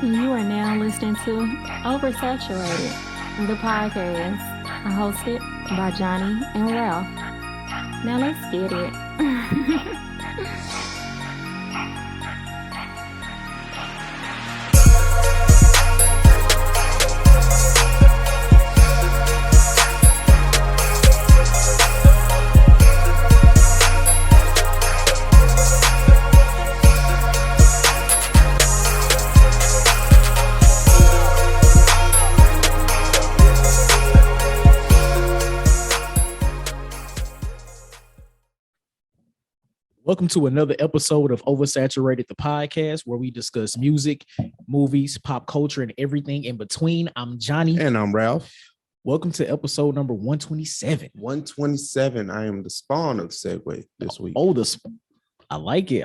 You are now listening to Oversaturated, the podcast, hosted by Johnnie and Ralph. Now let's get it. Welcome to another episode of Oversaturated, the podcast, where we discuss music, movies, pop culture, and everything in between. I'm Johnnie. And I'm Ralph. Welcome to episode number 127. 127. I am the spawn of Segway this week. I like it.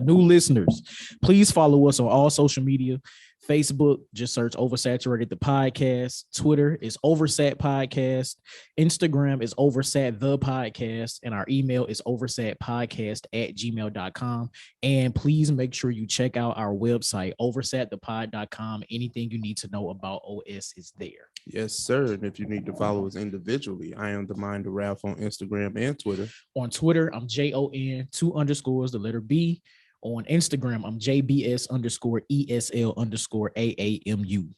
New listeners, please follow us on all social media. Facebook, just search Oversaturated the podcast. Twitter is Oversat Podcast. Instagram is Oversat the podcast. And our email is oversatpodcast@gmail.com. And please make sure you check out our website, oversatthepod.com. Anything you need to know about OS is there. Yes, sir. And if you need to follow us individually, I am the Mind of Ralph on Instagram and Twitter. On Twitter, I'm JON, 2_, the letter B. On Instagram, I'm JBS_ESL_AAMU.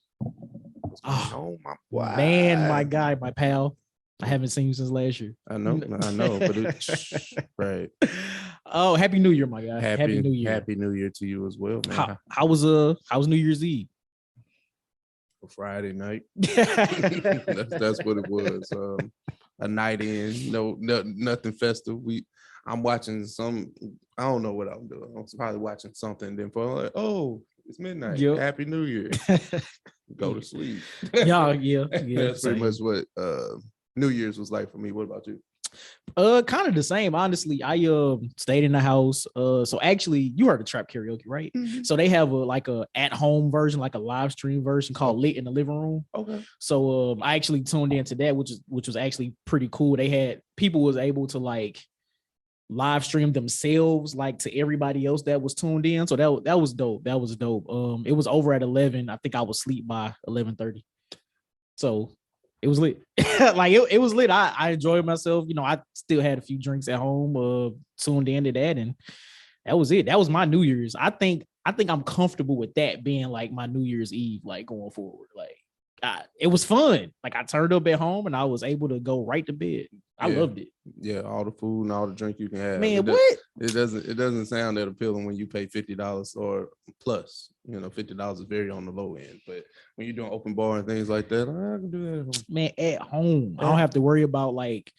Oh my boy. Man, my guy, my pal. I haven't seen you since last year. I know, but it's right. Oh, Happy New Year, my guy. Happy New Year. Happy New Year to you as well, man. How was New Year's Eve? Friday night. that's what it was. A night in, nothing festive. I'm watching some. I don't know what I'm doing. I'm probably watching something. Then for like, oh, it's midnight. Yep. Happy New Year. Go to sleep. Yeah. That's pretty much what New Year's was like for me. What about you? Kind of the same. Honestly, I stayed in the house. So actually, you heard of Trap Karaoke, right? Mm-hmm. So they have a at-home version, like a live stream version called Lit in the Living Room. Okay. So I actually tuned into that, which was actually pretty cool. They had people was able to like live stream themselves like to everybody else that was tuned in. So that was dope. It was over at 11. I think I was asleep by 11:30. So it was lit. it was lit. I enjoyed myself. I still had a few drinks at home, tuned into that, and that was it. That was my New Year's. I think I'm comfortable with that being like my New Year's Eve, like going forward. Like it was fun. Like I turned up at home and I was able to go right to bed. I loved it. Yeah, all the food and all the drink you can have. Man, what? It doesn't sound that appealing when you pay $50 or plus. $50 is very on the low end. But when you're doing open bar and things like that, I can do that at home. Man, at home. I don't have to worry about like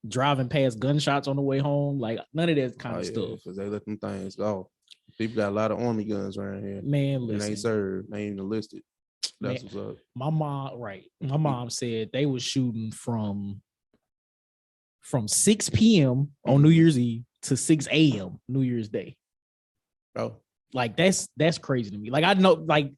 driving past gunshots on the way home. Like none of that kind of stuff. Because they let them things go. People got a lot of army guns around here. Man, listen. They ain't served. They ain't even enlisted. That's what's up. My mom said they was shooting from 6 p.m. on New Year's Eve to 6 a.m. New Year's Day. Oh, like that's crazy to me. Like I know, like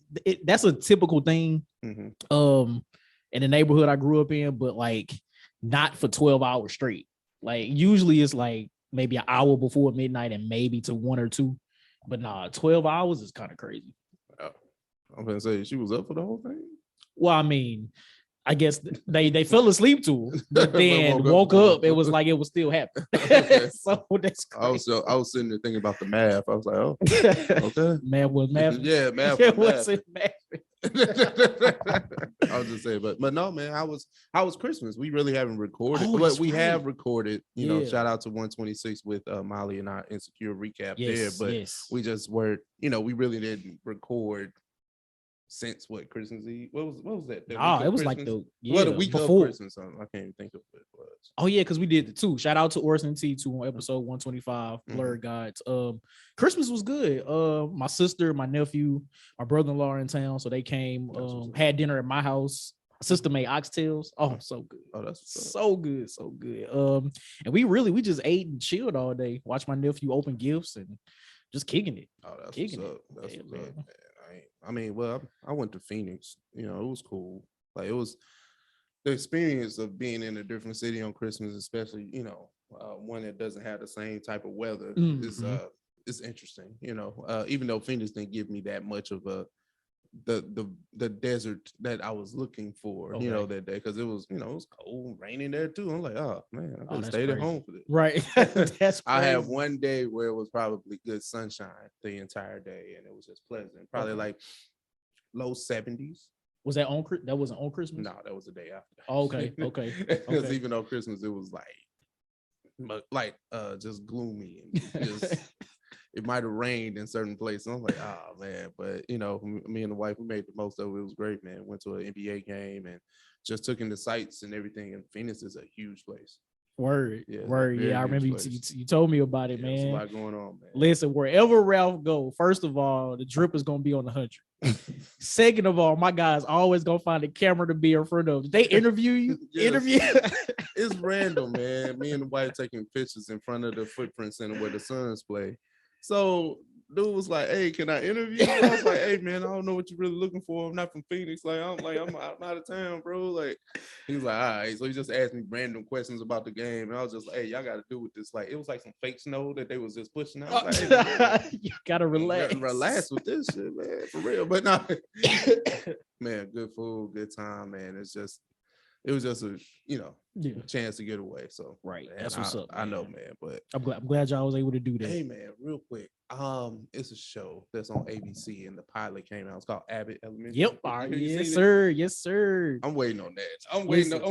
that's a typical thing, in the neighborhood I grew up in, but like not for 12 hours straight. Like usually it's like maybe an hour before midnight and maybe to 1 or 2, but 12 hours is kind of crazy. Oh, I'm gonna say she was up for the whole thing. Well, I mean, I guess they fell asleep to it, but then woke up. It was like it was still happening. Okay. So that's crazy. I was sitting there thinking about the math. I was like, oh, okay. Math was math. Yeah, math was math. I was just saying, but no, man, how was Christmas? We really haven't recorded, but we have recorded. Shout out to 126 with Molly and our Insecure recap there. But we just were, we really didn't record since Christmas Eve? What was that? It was Christmas? Like the week before Christmas. I can't even think of what it was. Oh yeah, because we did the two. Shout out to Orson T2 on episode 125, Blerd Guides. Christmas was good. My sister, my nephew, my brother-in-law are in town, so they came. Had dinner at my house. My sister made oxtails. Oh, so good. Oh, that's so good, so good. And we just ate and chilled all day. Watched my nephew open gifts and just kicking it. Oh, that's kicking what's up. That's what's up, man. I mean, well, I went to Phoenix. It was cool. Like it was the experience of being in a different city on Christmas, especially one that doesn't have the same type of weather. Is interesting. Even though Phoenix didn't give me that much of a the desert that I was looking for, you know, that day, because it was, you know, it was cold, raining there too. I'm like, oh man, I could have stayed at home for this. Right. That's crazy. I had one day where it was probably good sunshine the entire day, and it was just pleasant. Probably like low 70s. Was that on? That wasn't on Christmas? No, that was the day after. Oh, okay. Because even though Christmas, it was like just gloomy and just. It might have rained in certain places. I'm like, oh man, but you know, me and the wife, we made the most of it. It was great, man. Went to an NBA game and just took in the sights and everything. And Phoenix is a huge place. Word. Yeah, I remember you told me about it, man. There's a lot going on, man. Listen, wherever Ralph go, first of all, the drip is gonna be on the 100. Second of all, my guy's always gonna find a camera to be in front of. They interview you. It's random, man. Me and the wife taking pictures in front of the Footprint Center where the Suns play. So dude was like, "Hey, can I interview you?" I was like, "Hey, man, I don't know what you're really looking for. I'm not from Phoenix. I'm out of town, bro." Like, he was like, "All right." So he just asked me random questions about the game, and I was just like, "Hey, y'all got to do with this." Like, it was like some fake snow that they was just pushing out. Like, hey, you gotta relax. Relax with this shit, man, for real. But no, man, good food, good time, man. It was just a chance to get away. So right, that's what's up. I know, man. But I'm glad y'all was able to do that. Hey, man, real quick. It's a show that's on ABC, and the pilot came out. It's called Abbott Elementary. Yep. Yes, sir. I'm waiting on that. I'm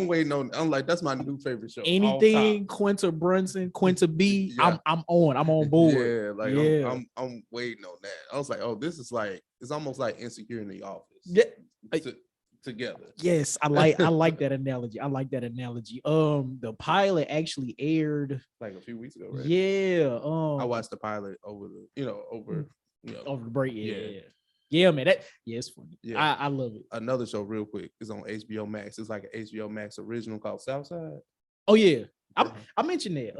waiting on. I'm like, that's my new favorite show. Anything Quinta Brunson, Quinta B. Yeah. I'm on board. I'm waiting on that. I was like, oh, this is like, it's almost like Insecure in the Office. Yeah. Together. Yes, I like that analogy. The pilot actually aired like a few weeks ago, right? Yeah. I watched the pilot over the break. Yeah, man. It's funny. Yeah, I love it. Another show, real quick, is on HBO Max. It's like an HBO Max original called Southside. Oh yeah, I mentioned that.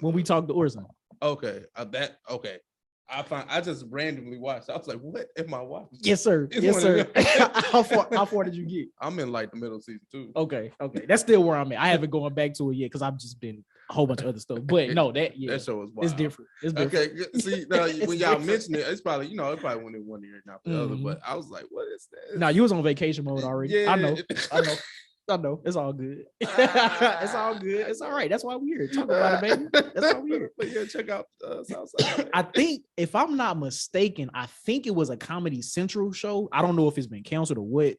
When we talked to Orson. Okay, I just randomly watched. I was like, "What am I watching?" Yes, sir. How far did you get? I'm in like the middle of season 2. Okay. That's still where I'm at. I haven't gone back to it yet because I've just been a whole bunch of other stuff. But no, that show is wild. It's different. Okay, see, now, when y'all mention it, it's probably it probably went in one ear and not the other. But I was like, "What is that?" Now you was on vacation mode already. Yeah. I know. It's all good. It's all good. It's all right. That's why we're here. Talk about it, baby. That's why we're here. But yeah, check out Southside. I think, if I'm not mistaken, it was a Comedy Central show. I don't know if it's been canceled or what.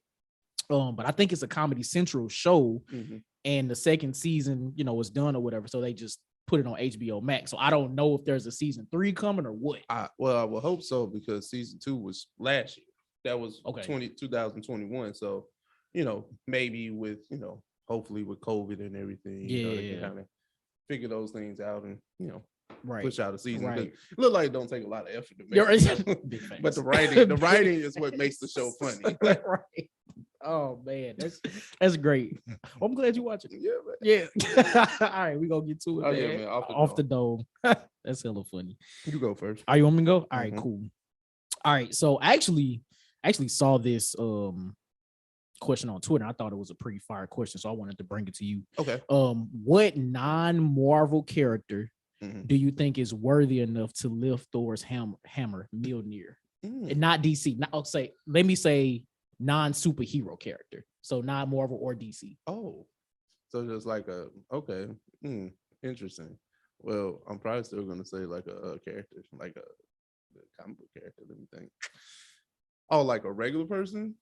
But I think it's a Comedy Central show. Mm-hmm. And the second season, was done or whatever. So they just put it on HBO Max. So I don't know if there's a season 3 coming or what. I will hope so, because season 2 was last year. That was 2021. So maybe with, hopefully with COVID and everything, they can kind of figure those things out and, push out a season. Right. Look like it don't take a lot of effort to make but the writing is what makes the show funny. Right. Oh man, that's great. Well, I'm glad you watching it. Yeah. All right, we gonna get to it. Man, off the dome. That's hella funny. You go first. You want me to go? All right, cool. All right, so I actually saw this question on Twitter. I thought it was a pretty fire question, so I wanted to bring it to you. Okay. What non-Marvel character do you think is worthy enough to lift Thor's hammer Mjolnir? And not DC. Let me say non-superhero character. So not Marvel or DC. Oh, so just like interesting. Well, I'm probably still gonna say like a character, like a comic book character. Let me think. Oh, like a regular person?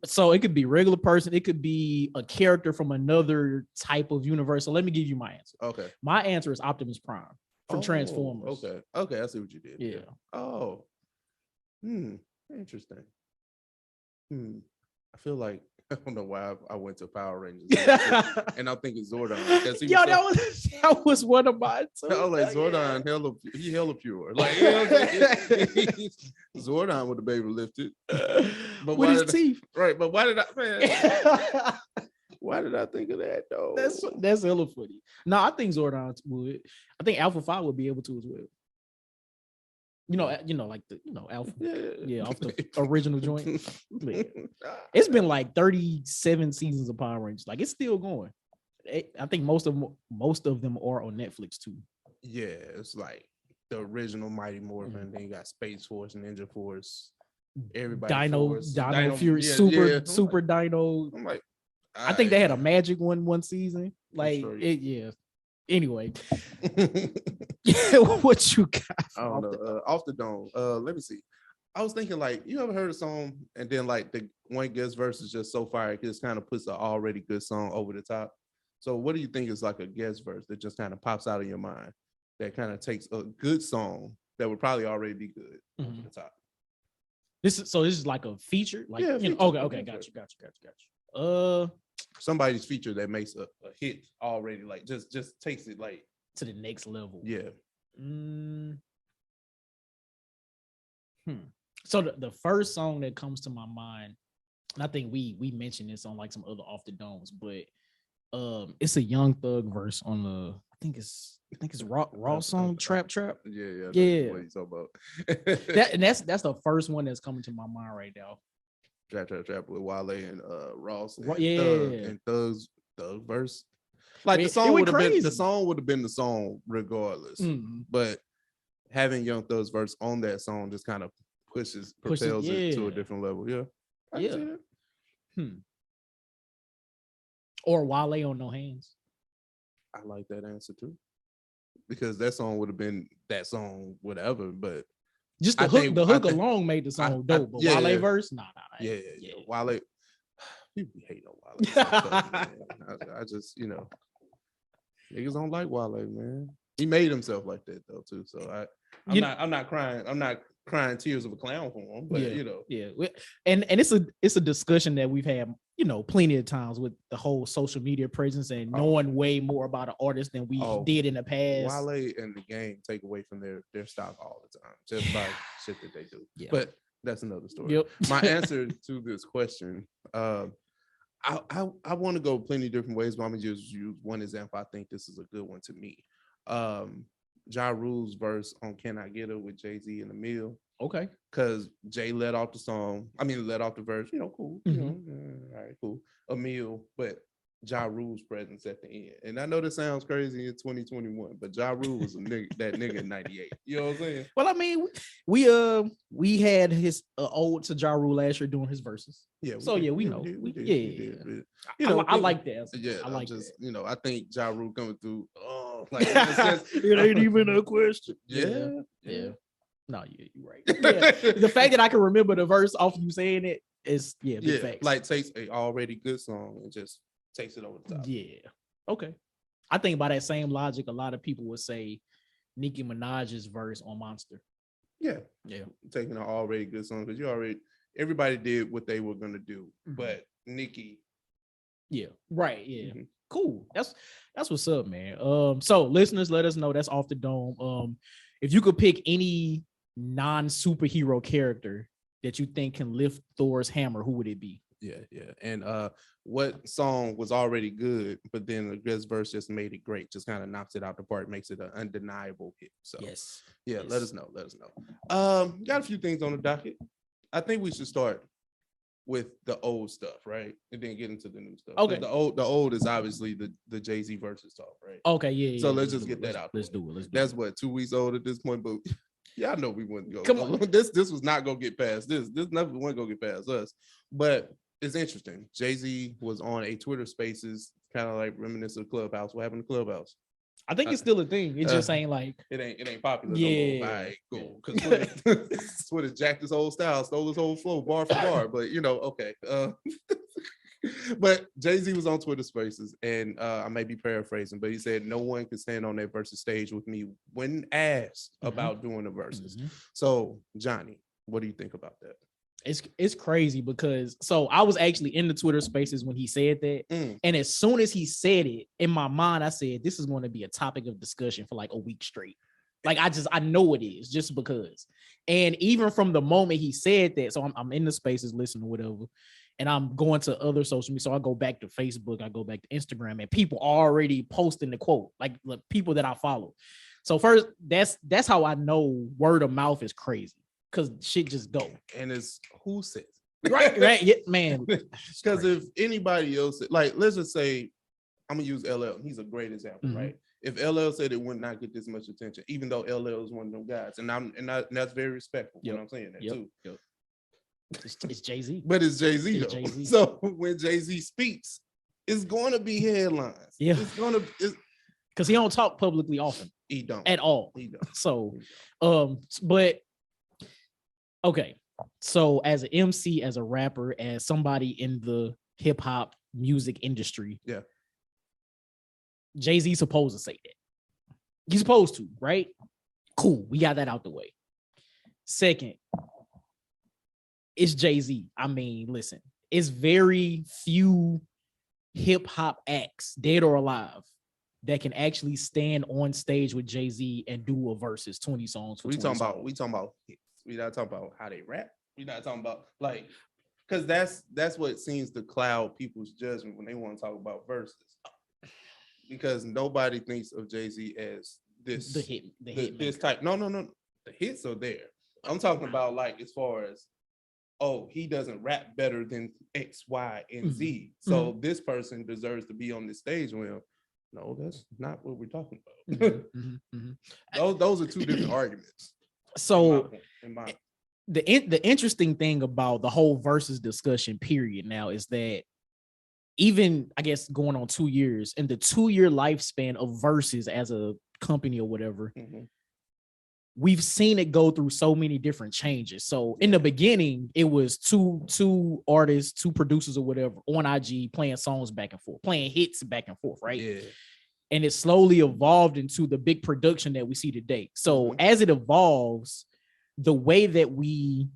So it could be regular person. It could be a character from another type of universe. So let me give you my answer. Okay. My answer is Optimus Prime from Transformers. Okay. I see what you did. Yeah. Oh. Interesting. I feel like, I don't know why I went to Power Rangers and I'm thinking Zordon. That was one of mine too. I was like, Zordon, he hella pure. Like, Zordon would have been able to lift it. But with his teeth. Right, but why did I think of that though? That's hella funny. No, I think Zordon would. I think Alpha 5 would be able to as well. Like the Alpha, off the original joint. It's been like 37 seasons of Power Rangers. Like, it's still going. I think most of them are on Netflix too. Yeah, it's like the original Mighty Morphin. Then you got Space Force, Ninja Force, everybody Dino Fury, yeah, super Dino. I'm like, I think they had a Magic one season. Like sure, it, yeah. Anyway, what you got? I don't know. Off the dome. Let me see. I was thinking, like, you ever heard a song and then like the one guest verse is just so fire, it just kind of puts an already good song over the top. So what do you think is like a guest verse that just kind of pops out of your mind that kind of takes a good song that would probably already be good over the top? This is like a feature, like feature. Okay, got you. Somebody's feature that makes a hit already, like just takes it like to the next level. Yeah. So the first song that comes to my mind, and I think we mentioned this on like some other Off the Domes, but it's a Young Thug verse on the I think it's raw song Trap. Yeah. What you talking about? that's the first one that's coming to my mind right now. Trap with Wale and Ross and Thug's verse. Like the song would have been the song regardless. But having Young Thug's verse on that song just kind of propels it to a different level. Yeah. I can see that. Or Wale on No Hands. I like that answer too. Because that song would have been that song, whatever, but just the hook alone made the song dope. But Wale verse, nah. Yeah. Wale, people hate on Wale. I just, niggas don't like Wale, man. He made himself like that though too. So I'm not crying tears of a clown for him, but and it's a discussion that we've had plenty of times with the whole social media presence and knowing way more about an artist than we did in the past. Wale and the game take away from their stock all the time just by shit that they do. Yeah. But that's another story. Yep. My answer to this question, I want to go plenty different ways, but I'm gonna just use one example. I think this is a good one to me. Ja Rule's verse on Can I Get Her with Jay-Z and Emil. Okay. Because Jay let off the verse, cool. All right, cool. Emil, but Ja Rule's presence at the end. And I know this sounds crazy in 2021, but Ja Rule was that nigga in 98. You know what I'm saying? Well, I mean, we had his ode to Ja Rule last year doing his verses. Yeah. We know. We did. I like that. Yeah, I like that. I think Ja Rule coming through. It ain't even a question. Yeah. No, you're right. Yeah. The fact that I can remember the verse off you saying it is big facts. Like takes a already good song and just takes it over the top. Yeah. Okay. I think by that same logic, a lot of people would say Nicki Minaj's verse on Monster. Yeah. Taking an already good song because everybody did what they were gonna do, but Nicki. Yeah. Right. Yeah. Cool. That's what's up, man. So listeners, let us know. That's Off the Dome. If you could pick any non-superhero character that you think can lift Thor's hammer, who would it be? Yeah. And what song was already good, but then the guest verse just made it great, just kind of knocks it out the park, makes it an undeniable hit. So yes. Let us know. Got a few things on the docket. I think we should start with the old stuff, right? And then get into the new stuff. Okay. The old is obviously the Jay-Z Verzuz talk, right? Okay, yeah. So let's just get that out. Let's do it. That's what, 2 weeks old at this point, but I know we wouldn't go. Come on. This was not gonna get past this. This never wasn't gonna get past us. But it's interesting. Jay-Z was on a Twitter Spaces, kind of like reminiscent of Clubhouse. What happened to Clubhouse? I think it's still a thing. It just ain't like it ain't popular. Yeah. No more. All right, cool. Because Twitter jacked his whole style, stole his whole flow, bar for bar. But okay. But Jay-Z was on Twitter Spaces, and I may be paraphrasing, but he said no one can stand on that versus stage with me when asked about doing the verses. So Johnnie, what do you think about that? It's crazy because I was actually in the Twitter Spaces when he said that, and as soon as he said it, in my mind I said this is going to be a topic of discussion for like a week straight. Like I know it is just because. And even from the moment he said that, so I'm in the Spaces listening to whatever, and I'm going to other social media. So I go back to Facebook, I go back to Instagram, and people already posting the quote, like people that I follow. So first, that's how I know word of mouth is crazy. Because shit just go. And it's who says right, yeah, man. Because if anybody else, like, let's just say, I'm gonna use LL. He's a great example, right? If LL said it would not get this much attention, even though LL is one of them guys, and that's very respectful. You know what I'm saying that too. It's Jay-Z. But it's Jay-Z though. Jay-Z. So when Jay-Z speaks, it's going to be headlines. Yeah. Because he don't talk publicly often. He don't. At all. He don't. So, but okay. So as an MC, as a rapper, as somebody in the hip hop music industry, yeah, Jay-Z supposed to say that. He's supposed to, right? Cool. We got that out the way. Second, it's Jay-Z. I mean, listen, it's very few hip hop acts, dead or alive, that can actually stand on stage with Jay-Z and do a versus 20 songs. We talking about hits. We not talking about how they rap. We not talking about like, because that's what seems to cloud people's judgment when they want to talk about verses. Because nobody thinks of Jay-Z as this this type. No. The hits are there. I'm talking about like as far as, oh, he doesn't rap better than X, Y, and Z. So this person deserves to be on the stage with him. No, that's not what we're talking about. Those are two different arguments. So the interesting thing about the whole versus discussion period now is that even, I guess, going on 2 years, in the 2-year lifespan of versus as a company or whatever, we've seen it go through so many different changes. So in the beginning, it was two artists, two producers or whatever on IG playing songs back and forth, playing hits back and forth, right? Yeah. And it slowly evolved into the big production that we see today. So as it evolves, the way that we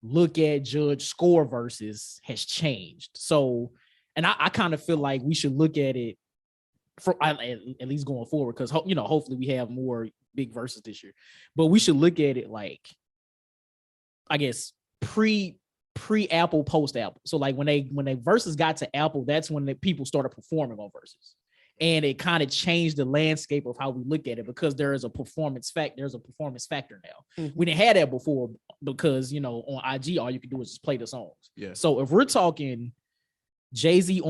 look at, judge, score versus has changed. So, and I kind of feel like we should look at it for at least going forward, because hopefully we have more big verses this year. But we should look at it like, I guess, pre-Apple, post-Apple. So like when they verses got to Apple, that's when the people started performing on verses. And it kind of changed the landscape of how we look at it, because there's a performance factor now. We didn't have that before, because on IG all you can do is just play the songs. Yeah. So if we're talking Jay-Z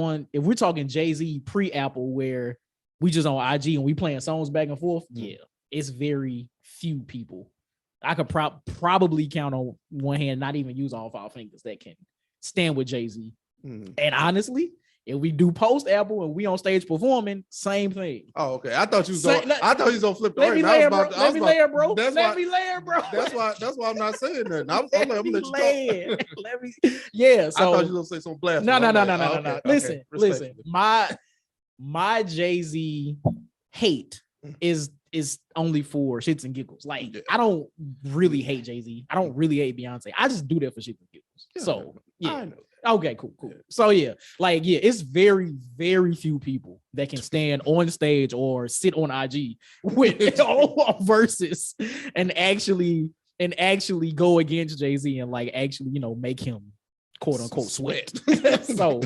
pre-Apple, where we just on IG and we playing songs back and forth, it's very few people. I could probably count on one hand, not even use all 5 fingers, that can stand with Jay-Z. And honestly, if we do post Apple and we on stage performing, same thing. Oh, okay. I thought you was gonna flip the Let me lay it, bro. That's why I'm not saying that. I'm gonna let you go. Yeah. So I thought you was gonna say some blast. No. Listen. My Jay-Z hate is only for shits and giggles. Like, I don't really hate Jay-Z. I don't really hate Beyonce. I just do that for shits and giggles. So I know. Okay, cool. So it's very, very few people that can stand on stage or sit on IG with all verses and actually go against Jay-Z and like actually, make him quote unquote sweat. So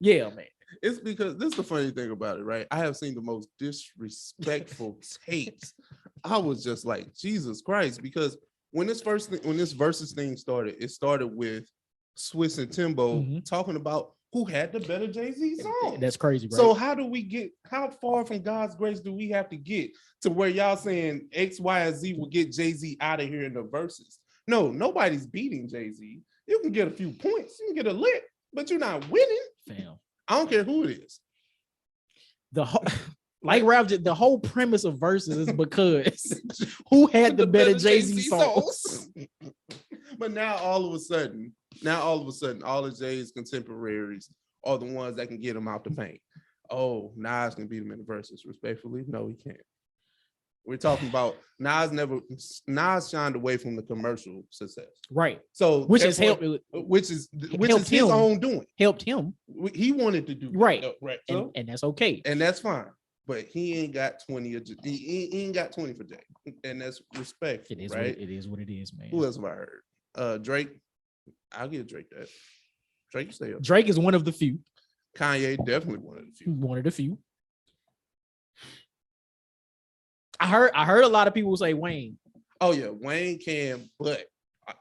yeah, man. It's because this is the funny thing about it, right? I have seen the most disrespectful takes. I was just like, Jesus Christ, because when this versus thing started, it started with Swiss and Timbo talking about who had the better Jay-Z song. That's crazy, right? So how far from God's grace do we have to get to where y'all saying X, Y, and Z will get Jay-Z out of here in the verses? No, nobody's beating Jay-Z. You can get a few points, you can get a lick, but you're not winning. Fam. I don't care who it is. Like Ralph, the whole premise of verses is because who had the better Jay-Z songs? But now all of a sudden, all of Jay's contemporaries are the ones that can get him out the paint. Oh, Nas can beat him in the verses. Respectfully, no, he can't. We're talking about Nas shined away from the commercial success, right? So which is his own doing. Helped him. He wanted to do right, that, right, and that's okay, and that's fine. But he ain't got 20. He ain't got 20 for Jay, and that's respectful. It is right. It is what it is, man. Who else have I heard? Drake. I'll give Drake that. Drake stay up. Drake is one of the few. Kanye definitely one of the few. One of the few. I heard a lot of people say Wayne. Oh yeah, Wayne can, but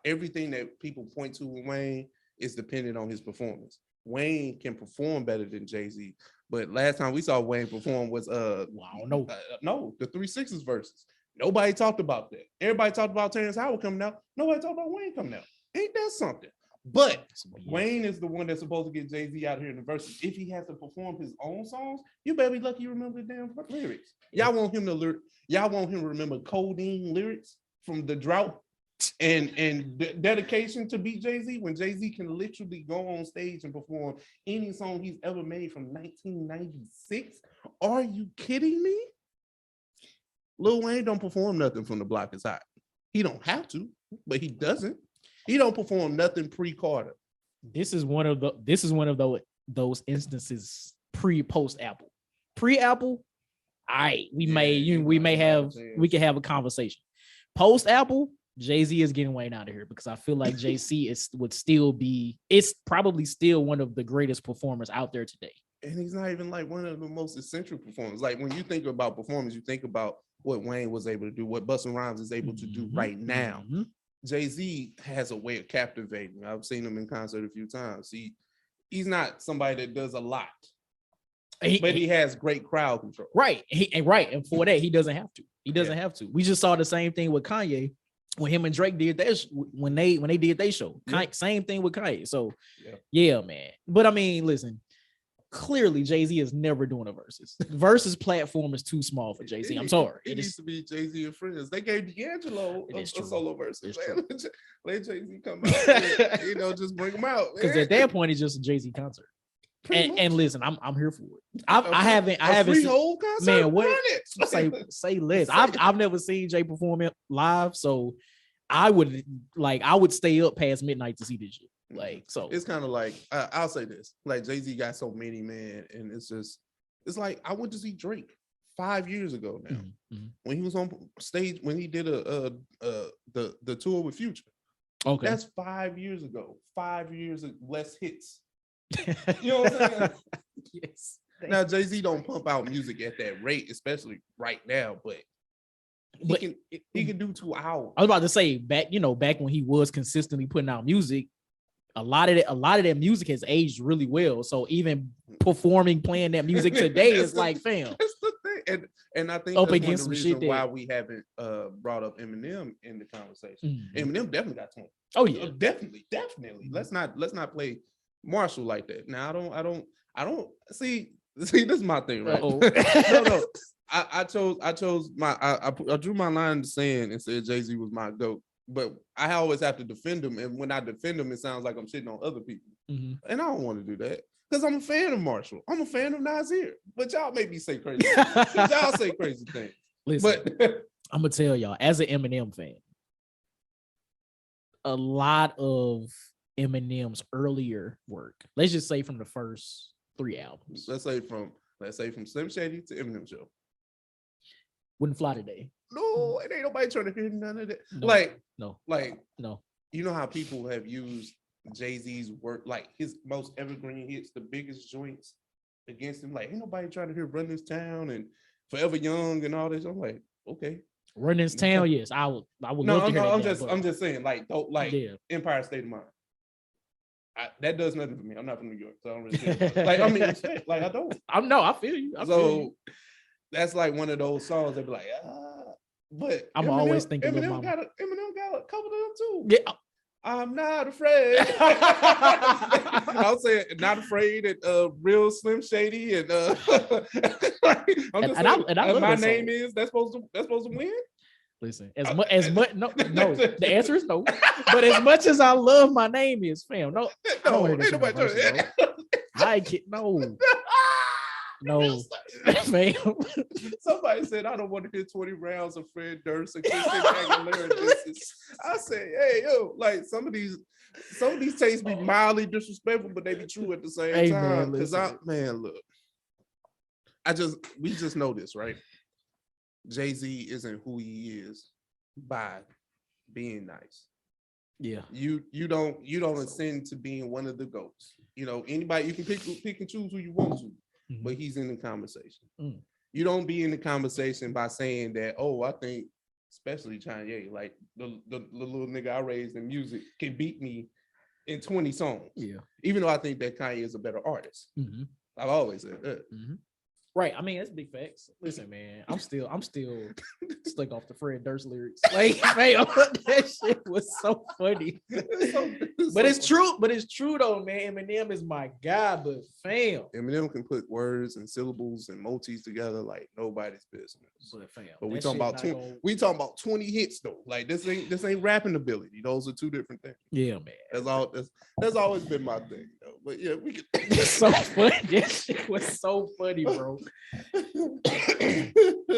everything that people point to with Wayne is dependent on his performance. Wayne can perform better than Jay-Z, but last time we saw Wayne perform was the 3-6 verses. Nobody talked about that. Everybody talked about Terrence Howard coming out. Nobody talked about Wayne coming out. Ain't that something? But Wayne is the one that's supposed to get Jay-Z out here in the verses. If he has to perform his own songs, you better be lucky you remember the damn lyrics. Y'all want him to remember codeine lyrics from the drought and dedication to beat Jay-Z when Jay-Z can literally go on stage and perform any song he's ever made from 1996. Are you kidding me? Lil Wayne don't perform nothing from The Block Is Hot. He don't have to, but he doesn't. He don't perform nothing pre-Carter. This is one of those instances pre-post Apple. Pre-Apple, all right, we can have a conversation. Post Apple, Jay-Z is getting Wayne out of here because I feel like Jay-Z it's probably still one of the greatest performers out there today. And he's not even like one of the most essential performers. Like when you think about performance, you think about what Wayne was able to do, what Busta Rhymes is able to do right now. Mm-hmm. Jay-Z has a way of captivating. I've seen him in concert a few times. He's not somebody that does a lot, but he has great crowd control. Right. And for that, he doesn't have to. He doesn't have to. We just saw the same thing with Kanye when him and Drake did that when they did their show. Same thing with Kanye. So yeah, man. But I mean, listen. Clearly, Jay-Z is never doing a versus. Versus platform is too small for Jay-Z. I'm sorry. It needs to be Jay-Z and friends. They gave D'Angelo a solo versus. Let Jay-Z come out. Just bring him out. Because at that point, it's just a Jay-Z concert. And listen, I'm here for it. I haven't seen whole concert. Man, what? Say less. I've never seen Jay perform it live, so I would stay up past midnight to see this shit. Like, so it's kind of like I'll say this, like Jay-Z got so many, man, and it's like I went to see Drake 5 years ago now when he was on stage when he did the tour with Future. Okay, that's 5 years ago. 5 years of less hits. You know what I'm saying? Yes. Now Jay-Z don't pump out music at that rate, especially right now, but he can do 2 hours. I was about to say back when he was consistently putting out music. A lot of that music has aged really well. So even playing that music today is like, fam. That's the thing. And I think that's one of the reasons why we haven't brought up Eminem in the conversation. Eminem definitely got 20. Oh yeah, definitely. Let's not play Marshall like that. Now I don't see. This is my thing, right? No. I drew my line in the sand and said Jay-Z was my GOAT. But I always have to defend him, and when I defend him, it sounds like I'm shitting on other people, and I don't want to do that because I'm a fan of Marshall. I'm a fan of Nasir, but y'all make me say crazy. Y'all say crazy things. Listen, but I'm gonna tell y'all, as an Eminem fan, a lot of Eminem's earlier work, let's just say from the first 3 albums, let's say from Slim Shady to Eminem Show, wouldn't fly today. No, it ain't nobody trying to hear none of that. No. You know how people have used Jay-Z's work, like his most evergreen hits, the biggest joints against him. Like, ain't nobody trying to hear Run This Town and Forever Young and all this. I'm like, okay. Run This Town, yes. I would love to hear that. I'm just saying, Empire State of Mind. That does nothing for me. I'm not from New York, so I don't really care. I don't. I feel you. I feel you. That's like one of those songs that be like, but I'm always thinking Eminem got a couple of them too. Yeah, I'm not afraid. I'll say not afraid at real Slim Shady and I'm just saying, my name is that's supposed to win. Listen, as much no, the answer is no. But as much as I love my name is, fam, no, ain't nobody trying I can't No, man. Somebody said I don't want to hear 20 rounds of Fred Durst and Christina Aguilera. I said, hey, yo, like some of these tastes be mildly disrespectful, but they be true at the same time. Because look, we just know this, right? Jay-Z isn't who he is by being nice. Yeah, you don't ascend to being one of the GOATs. Anybody you can pick and choose who you want to. But he's in the conversation. You don't be in the conversation by saying that, oh, I think, especially Kanye, like the little nigga I raised in music can beat me in 20 songs. Yeah. Even though I think that Kanye is a better artist. I've always said that. Right. I mean, that's big facts. Listen, man, I'm still stuck off the Fred Durst lyrics. Like, man, that shit was so funny. But it's true. But it's true though, man. Eminem is my guy, but fam. Eminem can put words and syllables and motifs together like nobody's business. But fam. But we talking about 20 hits though. Like this ain't rapping ability. Those are two different things. Yeah, man. That's always been my thing though. But yeah, we could. It's so funny. That shit was so funny, bro.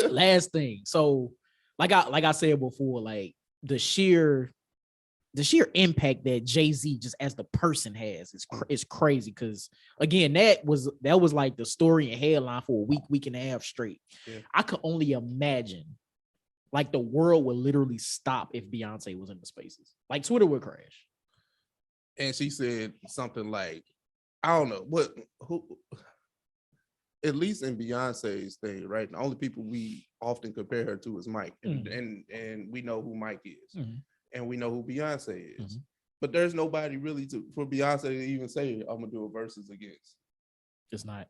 Last thing. So, like I said before, like the sheer impact that Jay-Z just as the person has is crazy. Because again, that was like the story and headline for a week and a half straight. Yeah. I could only imagine like the world would literally stop if Beyonce was in the spaces. Like Twitter would crash. And she said something like, I don't know who. At least in Beyonce's thing, right? The only people we often compare her to is Mike, and we know who Mike is, and we know who Beyonce is. But there's nobody really for Beyonce to even say, "I'm gonna do a versus against." It's not.